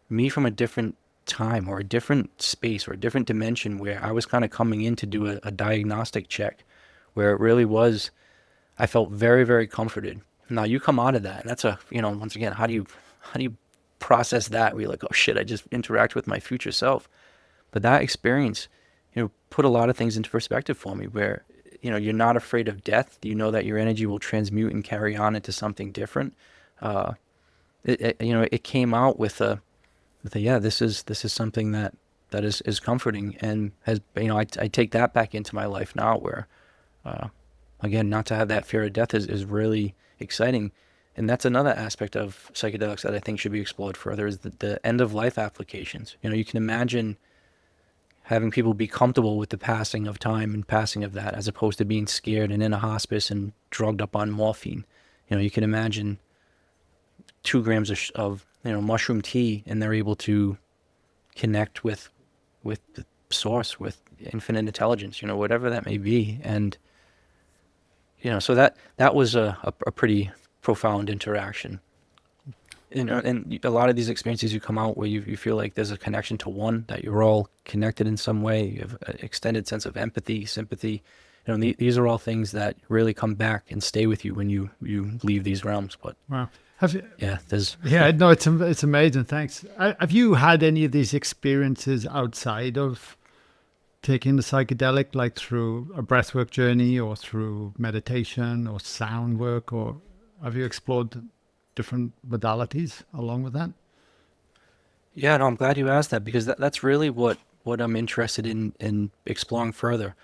Me from a different time or a different space or a different dimension, where I was kind of coming in to do a diagnostic check, where it really was, I felt very, very comforted. Now you come out of that, and that's once again, how do you process that? Where you're like, oh shit, I just interact with my future self. But that experience, put a lot of things into perspective for me, where, you're not afraid of death. You know that your energy will transmute and carry on into something different. It came out with a yeah, this is something that is comforting, and has, I take that back into my life now, where, again, not to have that fear of death is really exciting. And that's another aspect of psychedelics that I think should be explored further, is the end of life applications. You can imagine having people be comfortable with the passing of time and passing of that, as opposed to being scared and in a hospice and drugged up on morphine. You can imagine 2 grams of mushroom tea, and they're able to connect with the source, with infinite intelligence, whatever that may be. And so that was a pretty profound interaction. And a lot of these experiences, you come out where you feel like there's a connection to one, that you're all connected in some way. You have an extended sense of empathy, sympathy. These are all things that really come back and stay with you when you leave these realms. But Wow. Have you? yeah, Yeah, no, it's amazing. Thanks. Have you had any of these experiences outside of taking the psychedelic, like through a breathwork journey or through meditation or sound work, or have you explored different modalities along with that? Yeah, no, I'm glad you asked that, because that's really what I'm interested in exploring further.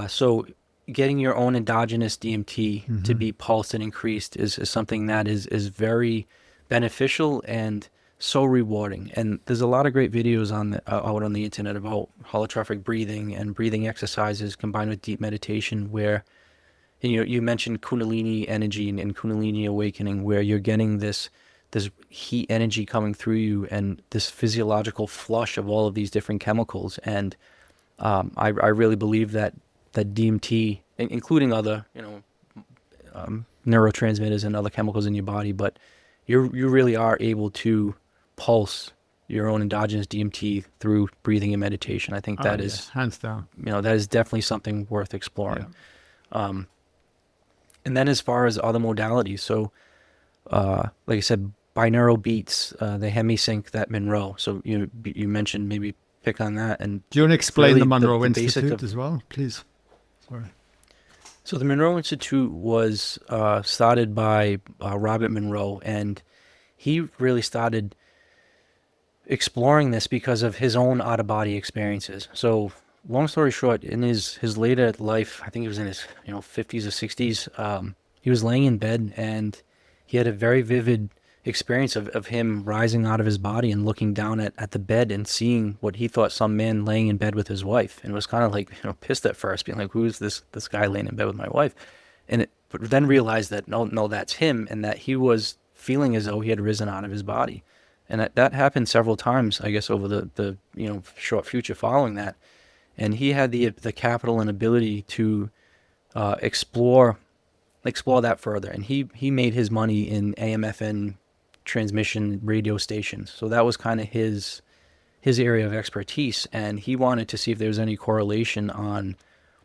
So getting your own endogenous DMT to be pulsed and increased is something that is very beneficial and so rewarding. And there's a lot of great videos out on the internet about holotrophic breathing and breathing exercises combined with deep meditation, where, you mentioned Kundalini energy and Kundalini awakening, where you're getting this heat energy coming through you, and this physiological flush of all of these different chemicals. And I really believe that DMT, including other neurotransmitters and other chemicals in your body, but you really are able to pulse your own endogenous DMT through breathing and meditation. I think that is hands down. that is definitely something worth exploring. And then as far as other modalities, so like I said, binaural beats, the Hemi-Sync, that Monroe. So you mentioned maybe pick on that. And do you want to explain really the Monroe the basic Institute as well, please? Sorry. So the Monroe Institute was started by Robert Monroe, and he really started exploring this because of his own out-of-body experiences. So long story short, in his later life, I think he was in his 50s or 60s. He was laying in bed and he had a very vivid experience of him rising out of his body and looking down at the bed and seeing what he thought some man laying in bed with his wife, and was kind of like pissed at first, being like, who is this guy laying in bed with my wife? But then realized that no, that's him, and that he was feeling as though he had risen out of his body. And that happened several times, I guess, over the short future following that. And he had the capital and ability to explore that further. And he made his money in AM/FM transmission radio stations. So that was kind of his area of expertise. And he wanted to see if there was any correlation on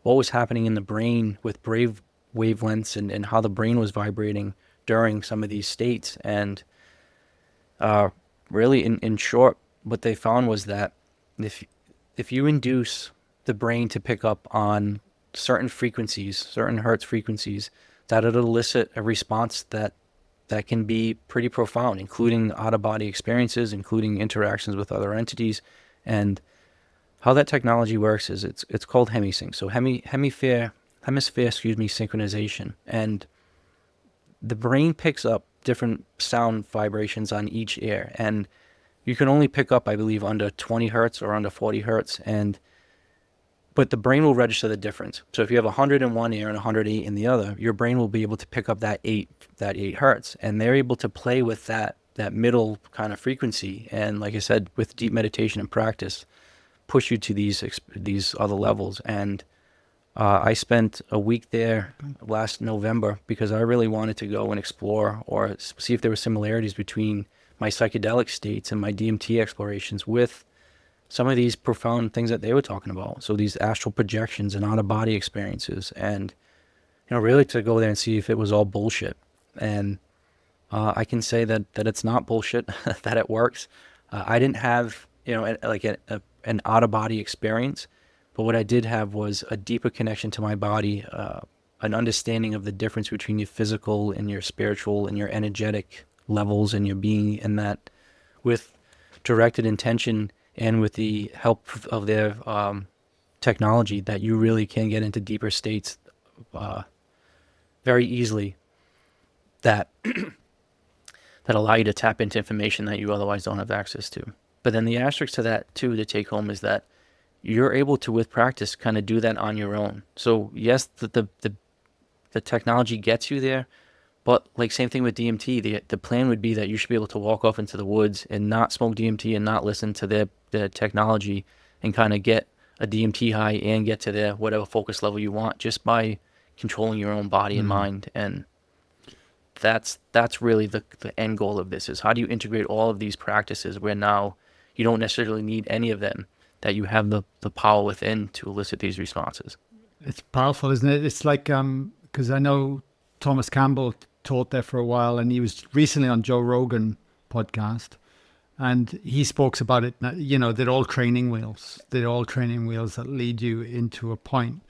what was happening in the brain with brave wavelengths, and how the brain was vibrating during some of these states. And really, in short, what they found was that if you induce the brain to pick up on certain frequencies, certain hertz frequencies, that it'll elicit a response that can be pretty profound, including out-of-body experiences, including interactions with other entities. And how that technology works is it's called Hemi-Sync. So hemisphere synchronization. And the brain picks up different sound vibrations on each ear, and you can only pick up, I believe, under 20 hertz or under 40 hertz, but the brain will register the difference. So if you have 100 in one ear and 108 in the other, your brain will be able to pick up that 8 hertz, and they're able to play with that middle kind of frequency. And like I said, with deep meditation and practice, push you to these other levels. And I spent a week there last November because I really wanted to go and explore or see if there were similarities between my psychedelic states and my DMT explorations with some of these profound things that they were talking about. So these astral projections and out-of-body experiences, and really to go there and see if it was all bullshit. And I can say that it's not bullshit, that it works. I didn't have an out-of-body experience, but what I did have was a deeper connection to my body, an understanding of the difference between your physical and your spiritual and your energetic levels and your being, and that with directed intention and with the help of their technology, that you really can get into deeper states very easily that that allow you to tap into information that you otherwise don't have access to. But then the asterisk to that too, to take home, is that you're able to, with practice, kind of do that on your own. So yes, the technology gets you there, but like same thing with DMT, the plan would be that you should be able to walk off into the woods and not smoke DMT and not listen to the technology, and kind of get a DMT high and get to the whatever focus level you want just by controlling your own body and mind. And that's really the end goal of this, is how do you integrate all of these practices where now you don't necessarily need any of them, that you have the power within to elicit these responses. It's powerful, isn't it? It's like, because I know Thomas Campbell taught there for a while, and he was recently on Joe Rogan podcast, and he spoke about it. They're all training wheels. They're all training wheels that lead you into a point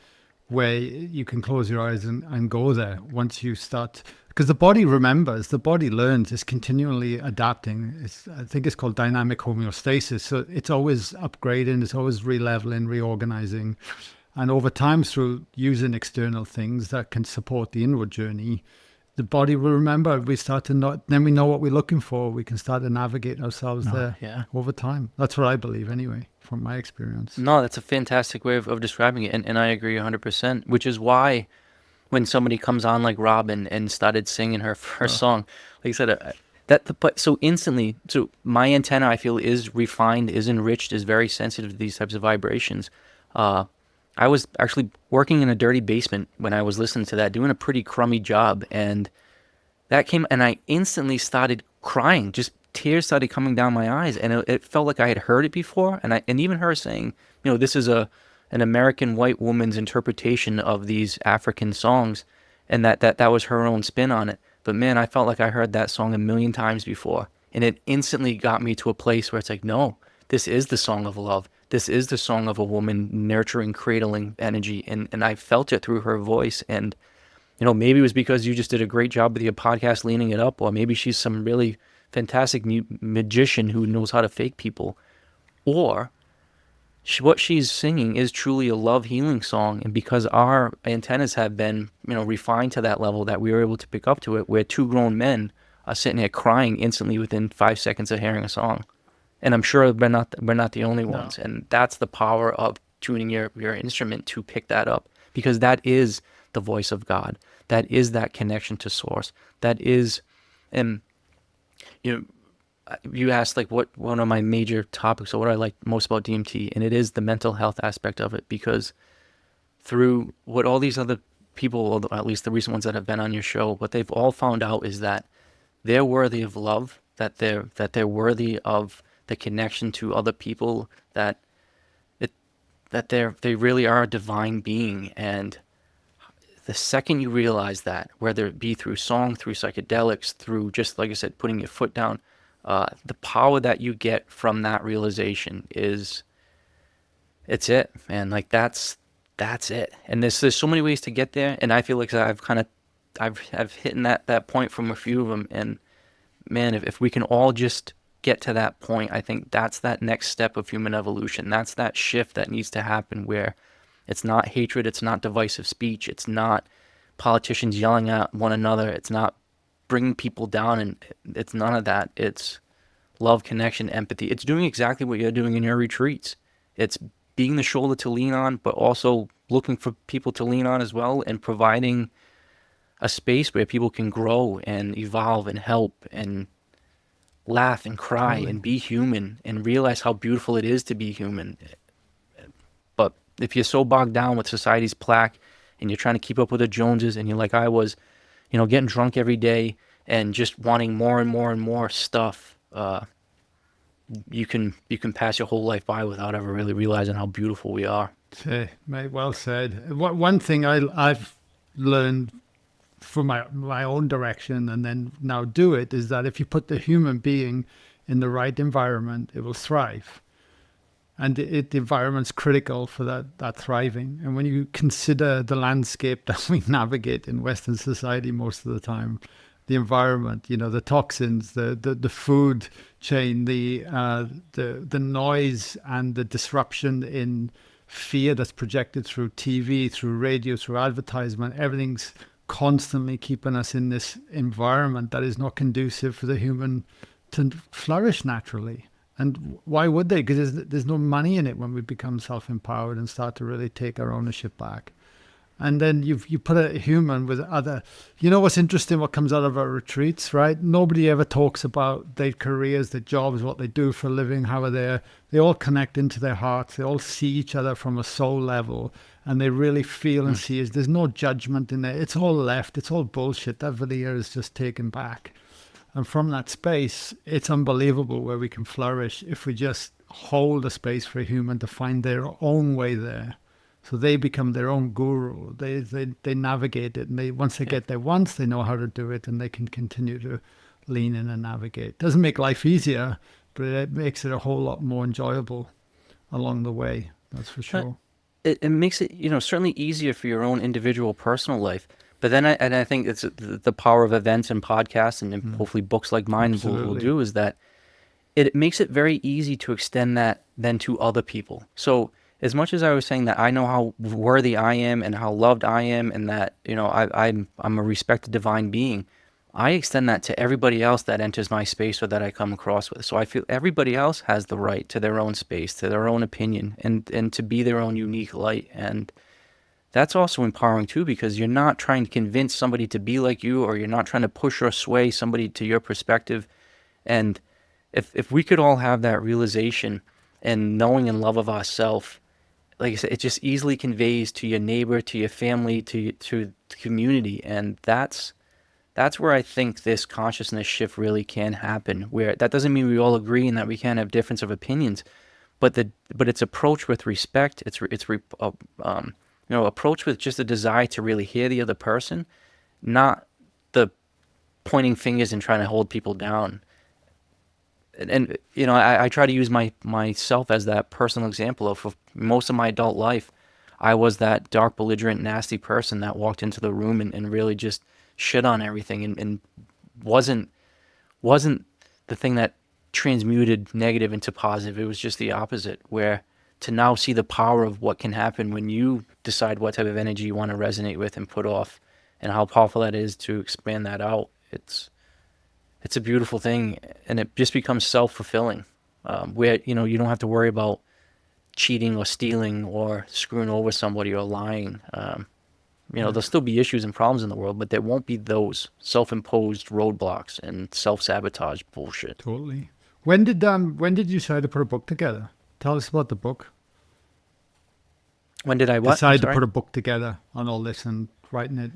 where you can close your eyes and go there once you start. Because the body remembers, the body learns, it's continually adapting. I think it's called dynamic homeostasis. So it's always upgrading, it's always re-leveling, reorganizing. And over time, through using external things that can support the inward journey, the body will remember. We start to know, then we know what we're looking for. We can start to navigate ourselves there over time. That's what I believe anyway, from my experience. No, that's a fantastic way of describing it. And I agree 100%, which is why when somebody comes on like Robin and started singing her first song, like I said, but so instantly, so my antenna, I feel, is refined, is enriched, is very sensitive to these types of vibrations. I was actually working in a dirty basement when I was listening to that, doing a pretty crummy job, and that came, and I instantly started crying. Just tears started coming down my eyes, and it felt like I had heard it before. And even her saying, this is an American white woman's interpretation of these African songs, and that was her own spin on it. But man, I felt like I heard that song a million times before, and it instantly got me to a place where it's like, no, this is the song of love. This is the song of a woman nurturing, cradling energy, and I felt it through her voice. And maybe it was because you just did a great job with your podcast leaning it up, or maybe she's some really fantastic magician who knows how to fake people, or what she's singing is truly a love healing song, and because our antennas have been, refined to that level that we were able to pick up to it, where two grown men are sitting here crying instantly within 5 seconds of hearing a song, and I'm sure we're not the only No. ones, and that's the power of tuning your instrument to pick that up, because that is the voice of God, that is that connection to source, that is, and you know, you asked like what one of my major topics or what I like most about DMT, and it is the mental health aspect of it, because through what all these other people, or at least the recent ones that have been on your show, what they've all found out is that they're worthy of love, that they're worthy of the connection to other people, that it that they really are a divine being. And the second you realize that, whether it be through song, through psychedelics, through just like I said, putting your foot down, the power that you get from that realization is, it's it, man. Like that's it. And there's so many ways to get there, and I feel like I've hit that point from a few of them. And man, if we can all just get to that point, I think that's that next step of human evolution. That's that shift that needs to happen, where it's not hatred, it's not divisive speech, it's not politicians yelling at one another, it's not bringing people down, and it's none of that. It's love, connection, empathy. It's doing exactly what you're doing in your retreats. It's being the shoulder to lean on, but also looking for people to lean on as well, and providing a space where people can grow and evolve and help and laugh and cry Totally. and be human and realize how beautiful it is to be human. But if you're so bogged down with society's plaque, and you're trying to keep up with the Joneses, and you're like I was, getting drunk every day and just wanting more and more and more stuff, you can pass your whole life by without ever really realizing how beautiful we are. Hey, mate, well said. One thing I've learned from my own direction and then now do it is that if you put the human being in the right environment, it will thrive. And the environment's critical for that thriving. And when you consider the landscape that we navigate in Western society most of the time, the environment, the toxins, the food chain, the noise and the disruption in fear that's projected through TV, through radio, through advertisement, everything's constantly keeping us in this environment that is not conducive for the human to flourish naturally. And why would they? Because there's no money in it when we become self-empowered and start to really take our ownership back. And then you put a human with other, what's interesting, what comes out of our retreats, right? Nobody ever talks about their careers, their jobs, what they do for a living, how they all connect into their hearts. They all see each other from a soul level, and they really feel and see. There's no judgment in there. It's all left. It's all bullshit. That veneer is just taken back. And from that space, it's unbelievable where we can flourish if we just hold a space for a human to find their own way there. So they become their own guru. They navigate it, and once they get there once, they know how to do it, and they can continue to lean in and navigate. Doesn't make life easier, but it makes it a whole lot more enjoyable along the way. That's for sure. It makes it, certainly easier for your own individual personal life. But then I think it's the power of events and podcasts, and hopefully books like mine will Absolutely. do, is that it makes it very easy to extend that then to other people. So as much as I was saying that I know how worthy I am and how loved I am, and that, I'm a respected divine being, I extend that to everybody else that enters my space or that I come across with. So I feel everybody else has the right to their own space, to their own opinion, and to be their own unique light. And that's also empowering too, because you're not trying to convince somebody to be like you, or you're not trying to push or sway somebody to your perspective. And if we could all have that realization and knowing and love of ourselves, like I said, it just easily conveys to your neighbor, to your family, to the community. And that's where I think this consciousness shift really can happen. Where that doesn't mean we all agree and that we can't have difference of opinions, but it's approached with respect. Approach with just a desire to really hear the other person, not the pointing fingers and trying to hold people down. I try to use myself as that personal example of, for most of my adult life, I was that dark, belligerent, nasty person that walked into the room and really just shit on everything, and wasn't the thing that transmuted negative into positive. It was just the opposite, where to now see the power of what can happen when you decide what type of energy you want to resonate with and put off, and how powerful that is to expand that out. It's a beautiful thing, and it just becomes self-fulfilling, where you don't have to worry about cheating or stealing or screwing over somebody or lying. There'll still be issues and problems in the world, but there won't be those self-imposed roadblocks and self-sabotage bullshit. Totally. When did you decide to put a book together? Tell us about the book. When did I what? I'm Decide to sorry? put a book together on all this and writing it.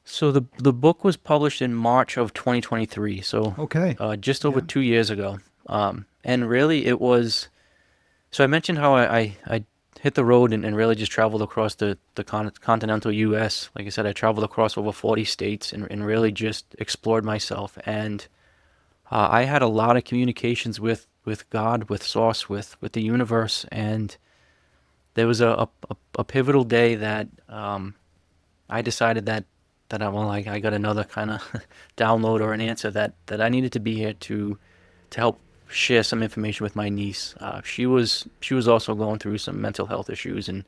So the book was published in March of 2023, so Okay. just over Yeah. 2 years ago. And really it was, so I mentioned how I hit the road and really just traveled across the continental US. Like I said, I traveled across over 40 states and really just explored myself. And I had a lot of communications with God, with Source, with the universe. And there was a pivotal day that I decided that I got another kind of download or an answer that I needed to be here to help share some information with my niece. She was also going through some mental health issues, and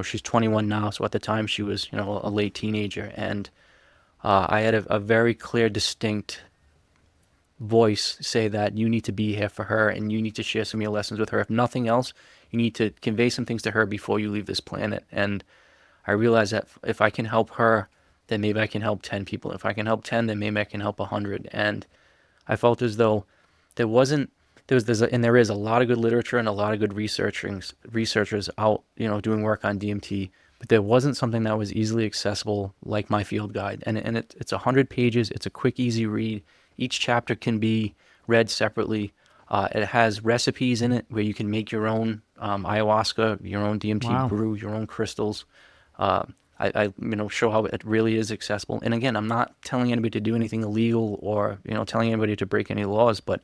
she's 21 now. So at the time she was a late teenager, and I had a very clear, distinct voice say that you need to be here for her and you need to share some of your lessons with her. If nothing else, you need to convey some things to her before you leave this planet. And I realized that if I can help her, then maybe I can help 10 people. If I can help 10, then maybe I can help 100. And I felt as though there wasn't, and there is a lot of good literature and a lot of good researchers out, doing work on DMT, but there wasn't something that was easily accessible like my field guide. And it's 100 pages. It's a quick, easy read. Each chapter can be read separately. It has recipes in it where you can make your own ayahuasca, your own DMT Wow. brew, your own crystals. I show how it really is accessible. And again, I'm not telling anybody to do anything illegal or telling anybody to break any laws, but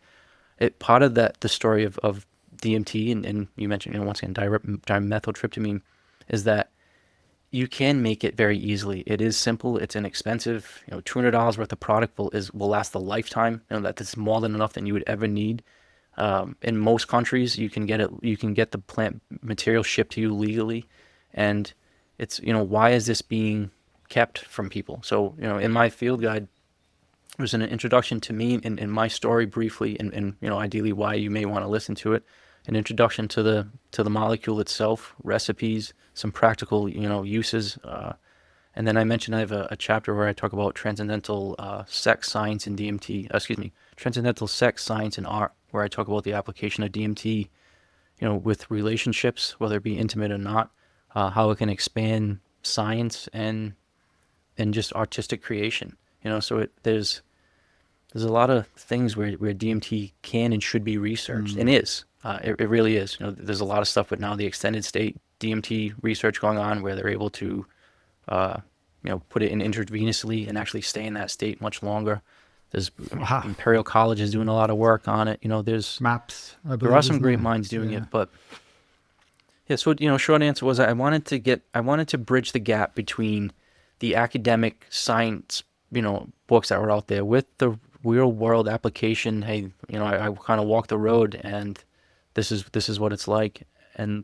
part of the story of DMT and you mentioned once again dimethyltryptamine is that you can make it very easily. It is simple. It's inexpensive. $200 worth of product will last a lifetime. That's more than enough than you would ever need. In most countries, you can get it. You can get the plant material shipped to you legally, and it's why is this being kept from people? So in my field guide, there's an introduction to me and my story briefly, and ideally why you may want to listen to it. An introduction to the molecule itself, recipes, some practical uses, and then I mentioned I have a chapter where I talk about transcendental sex science and DMT. Transcendental sex science and art, where I talk about the application of DMT, with relationships, whether it be intimate or not, how it can expand science and just artistic creation. So there's a lot of things where DMT can and should be researched, and is. It really is. There's a lot of stuff with now the extended state DMT research going on where they're able to, put it in intravenously and actually stay in that state much longer. There's Wow. Imperial College is doing a lot of work on it. Maps, I There believe, are some isn't great there? minds doing Yeah. it, but yeah. So short answer was I wanted to bridge the gap between the academic science, books that were out there with the real world application. Hey, I kind of walk the road, and this is what it's like. And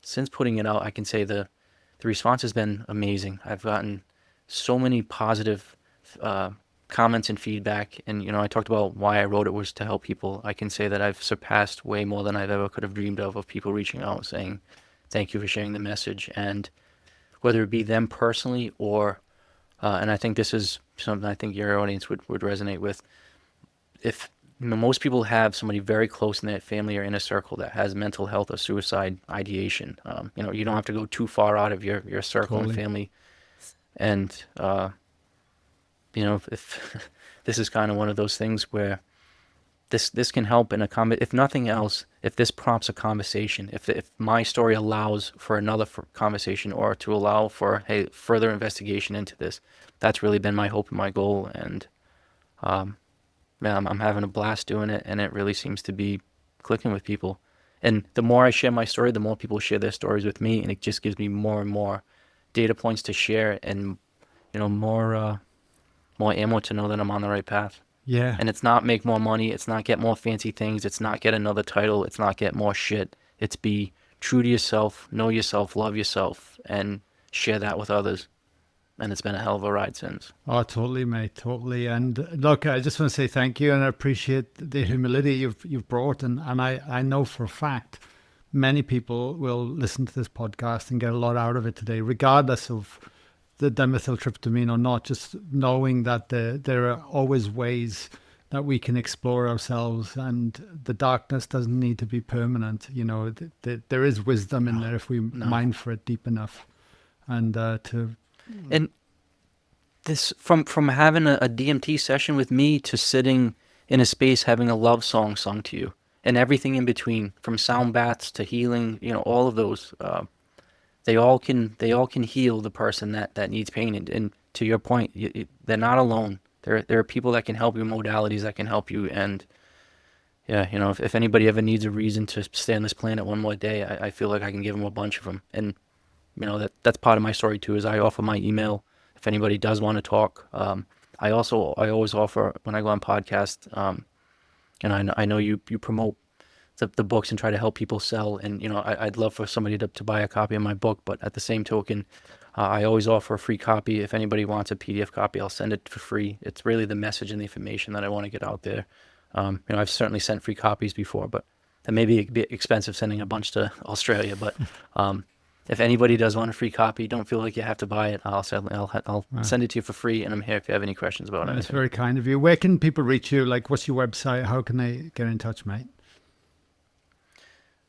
since putting it out, I can say the response has been amazing. I've gotten so many positive comments and feedback, and I talked about why I wrote it was to help people. I can say that I've surpassed way more than I've ever could have dreamed of people reaching out saying thank you for sharing the message, and whether it be them personally or and I think this is something I think your audience would resonate with. If most people have somebody very close in their family or inner circle that has mental health or suicide ideation, you don't have to go too far out of your circle and Totally. family. And if this is kind of one of those things where this can help in if nothing else, if this prompts a conversation, if my story allows for another conversation or to allow for further investigation into this, that's really been my hope and my goal. And man, I'm having a blast doing it, and it really seems to be clicking with people. And the more I share my story, the more people share their stories with me, and it just gives me more and more data points to share, and more ammo to know that I'm on the right path. Yeah. And it's not make more money, it's not get more fancy things, it's not get another title, it's not get more shit. It's be true to yourself, know yourself, love yourself, and share that with others. And it's been a hell of a ride since. Oh, totally, mate, totally. And look, I just want to say thank you, and I appreciate the humility you've brought. And I know for a fact many people will listen to this podcast and get a lot out of it today, regardless of the dimethyltryptamine or not. Just knowing that there are always ways that we can explore ourselves, and the darkness doesn't need to be permanent. You know, there is wisdom in there if we mine for it deep enough, and And this from having a DMT session with me to sitting in a space having a love song sung to you, and everything in between, from sound baths to healing, all of those, they all can heal the person that needs pain. And to your point, they're not alone. There are people that can help you, modalities that can help you. And yeah, if anybody ever needs a reason to stay on this planet one more day, I feel like I can give them a bunch of them. And that's part of my story too, is I offer my email if anybody does want to talk. I always offer when I go on podcast, and I know you promote the books and try to help people sell. And I'd love for somebody to buy a copy of my book, but at the same token, I always offer a free copy. If anybody wants a PDF copy, I'll send it for free. It's really the message and the information that I want to get out there. I've certainly sent free copies before, but that may be a bit expensive sending a bunch to Australia. But if anybody does want a free copy, don't feel like you have to buy it. I'll send it to you for free, and I'm here if you have any questions about it. That's very kind of you. Where can people reach you? Like, what's your website? How can they get in touch, mate?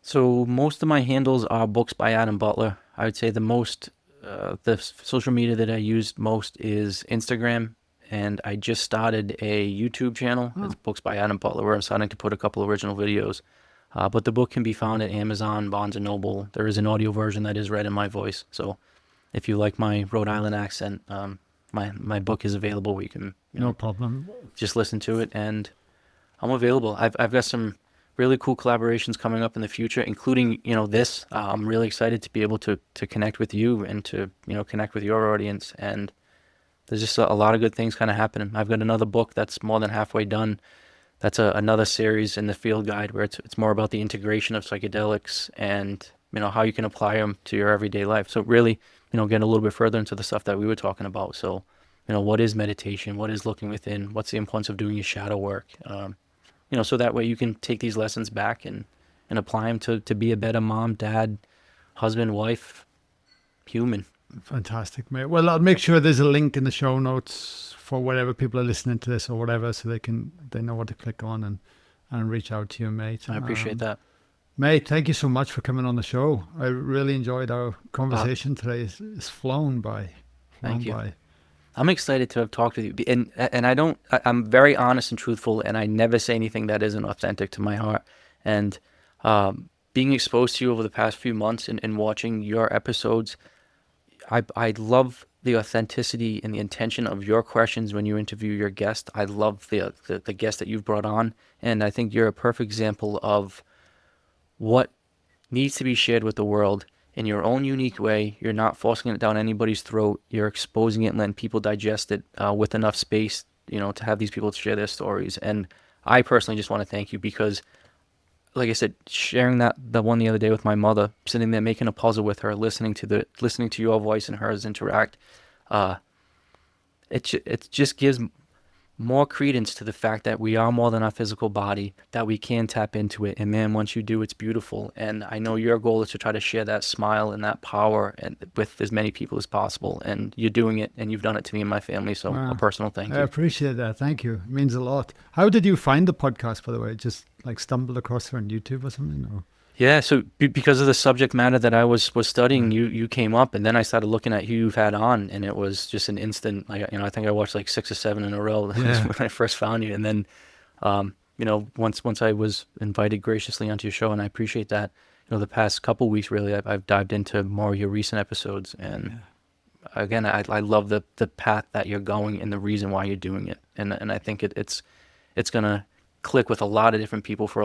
So most of my handles are books by Adam Butler. I would say the social media that I use most is Instagram, and I just started a YouTube channel. It's Books by Adam Butler, where I'm starting to put a couple original videos. But the book can be found at Amazon, Barnes & Noble. There is an audio version that is read in my voice. So if you like my Rhode Island accent, my book is available where you can No problem. just listen to it. And I'm available. I've got some really cool collaborations coming up in the future, including this. I'm really excited to be able to connect with you and to connect with your audience. And there's just a lot of good things kind of happening. I've got another book that's more than halfway done. That's another series in the field guide where it's more about the integration of psychedelics and how you can apply them to your everyday life. So really, getting a little bit further into the stuff that we were talking about. So, what is meditation? What is looking within? What's the importance of doing your shadow work? So that way you can take these lessons back and apply them to be a better mom, dad, husband, wife, human. Fantastic, mate. Well, I'll make sure there's a link in the show notes for wherever people are listening to this or whatever, so they know what to click on and reach out to you, mate. I appreciate that. Mate, thank you so much for coming on the show. I really enjoyed our conversation today. It's flown by. Thank you. I'm excited to have talked with you, and I'm very honest and truthful, and I never say anything that isn't authentic to my heart. And being exposed to you over the past few months and watching your episodes, I love the authenticity and the intention of your questions when you interview your guest. I love the guest that you've brought on, and I think you're a perfect example of what needs to be shared with the world in your own unique way. You're not forcing it down anybody's throat. You're exposing it and letting people digest it with enough space, to have these people share their stories. And I personally just want to thank you because, like I said, sharing the one the other day with my mother, sitting there making a puzzle with her, listening to your voice and hers interact, it just gives more credence to the fact that we are more than our physical body, that we can tap into it. And man, once you do, it's beautiful. And I know your goal is to try to share that smile and that power and with as many people as possible. And you're doing it, and you've done it to me and my family. So a personal thank you. I appreciate that. Thank you. It means a lot. How did you find the podcast, by the way? Just like stumbled across it on YouTube or something? Or? Yeah, so because of the subject matter that I was studying, you came up, and then I started looking at who you've had on, and it was just an instant. Like, I think I watched like 6 or 7 in a row when I first found you, and then, once I was invited graciously onto your show, and I appreciate that. The past couple weeks, really, I've dived into more of your recent episodes, and again, I love the path that you're going and the reason why you're doing it, and I think it's gonna click with a lot of different people for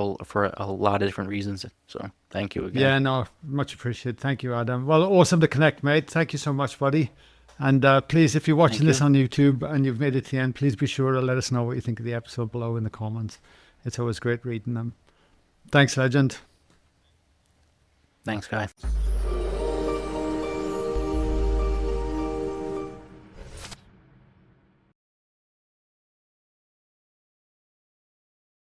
a lot of different reasons. So thank you again. Yeah, no, much appreciated. Thank you, Adam. Well, awesome to connect, mate. Thank you so much, buddy. And please, if you're watching this on YouTube and you've made it to the end, please be sure to let us know what you think of the episode below in the comments. It's always great reading them. Thanks, legend. Thanks, Guy.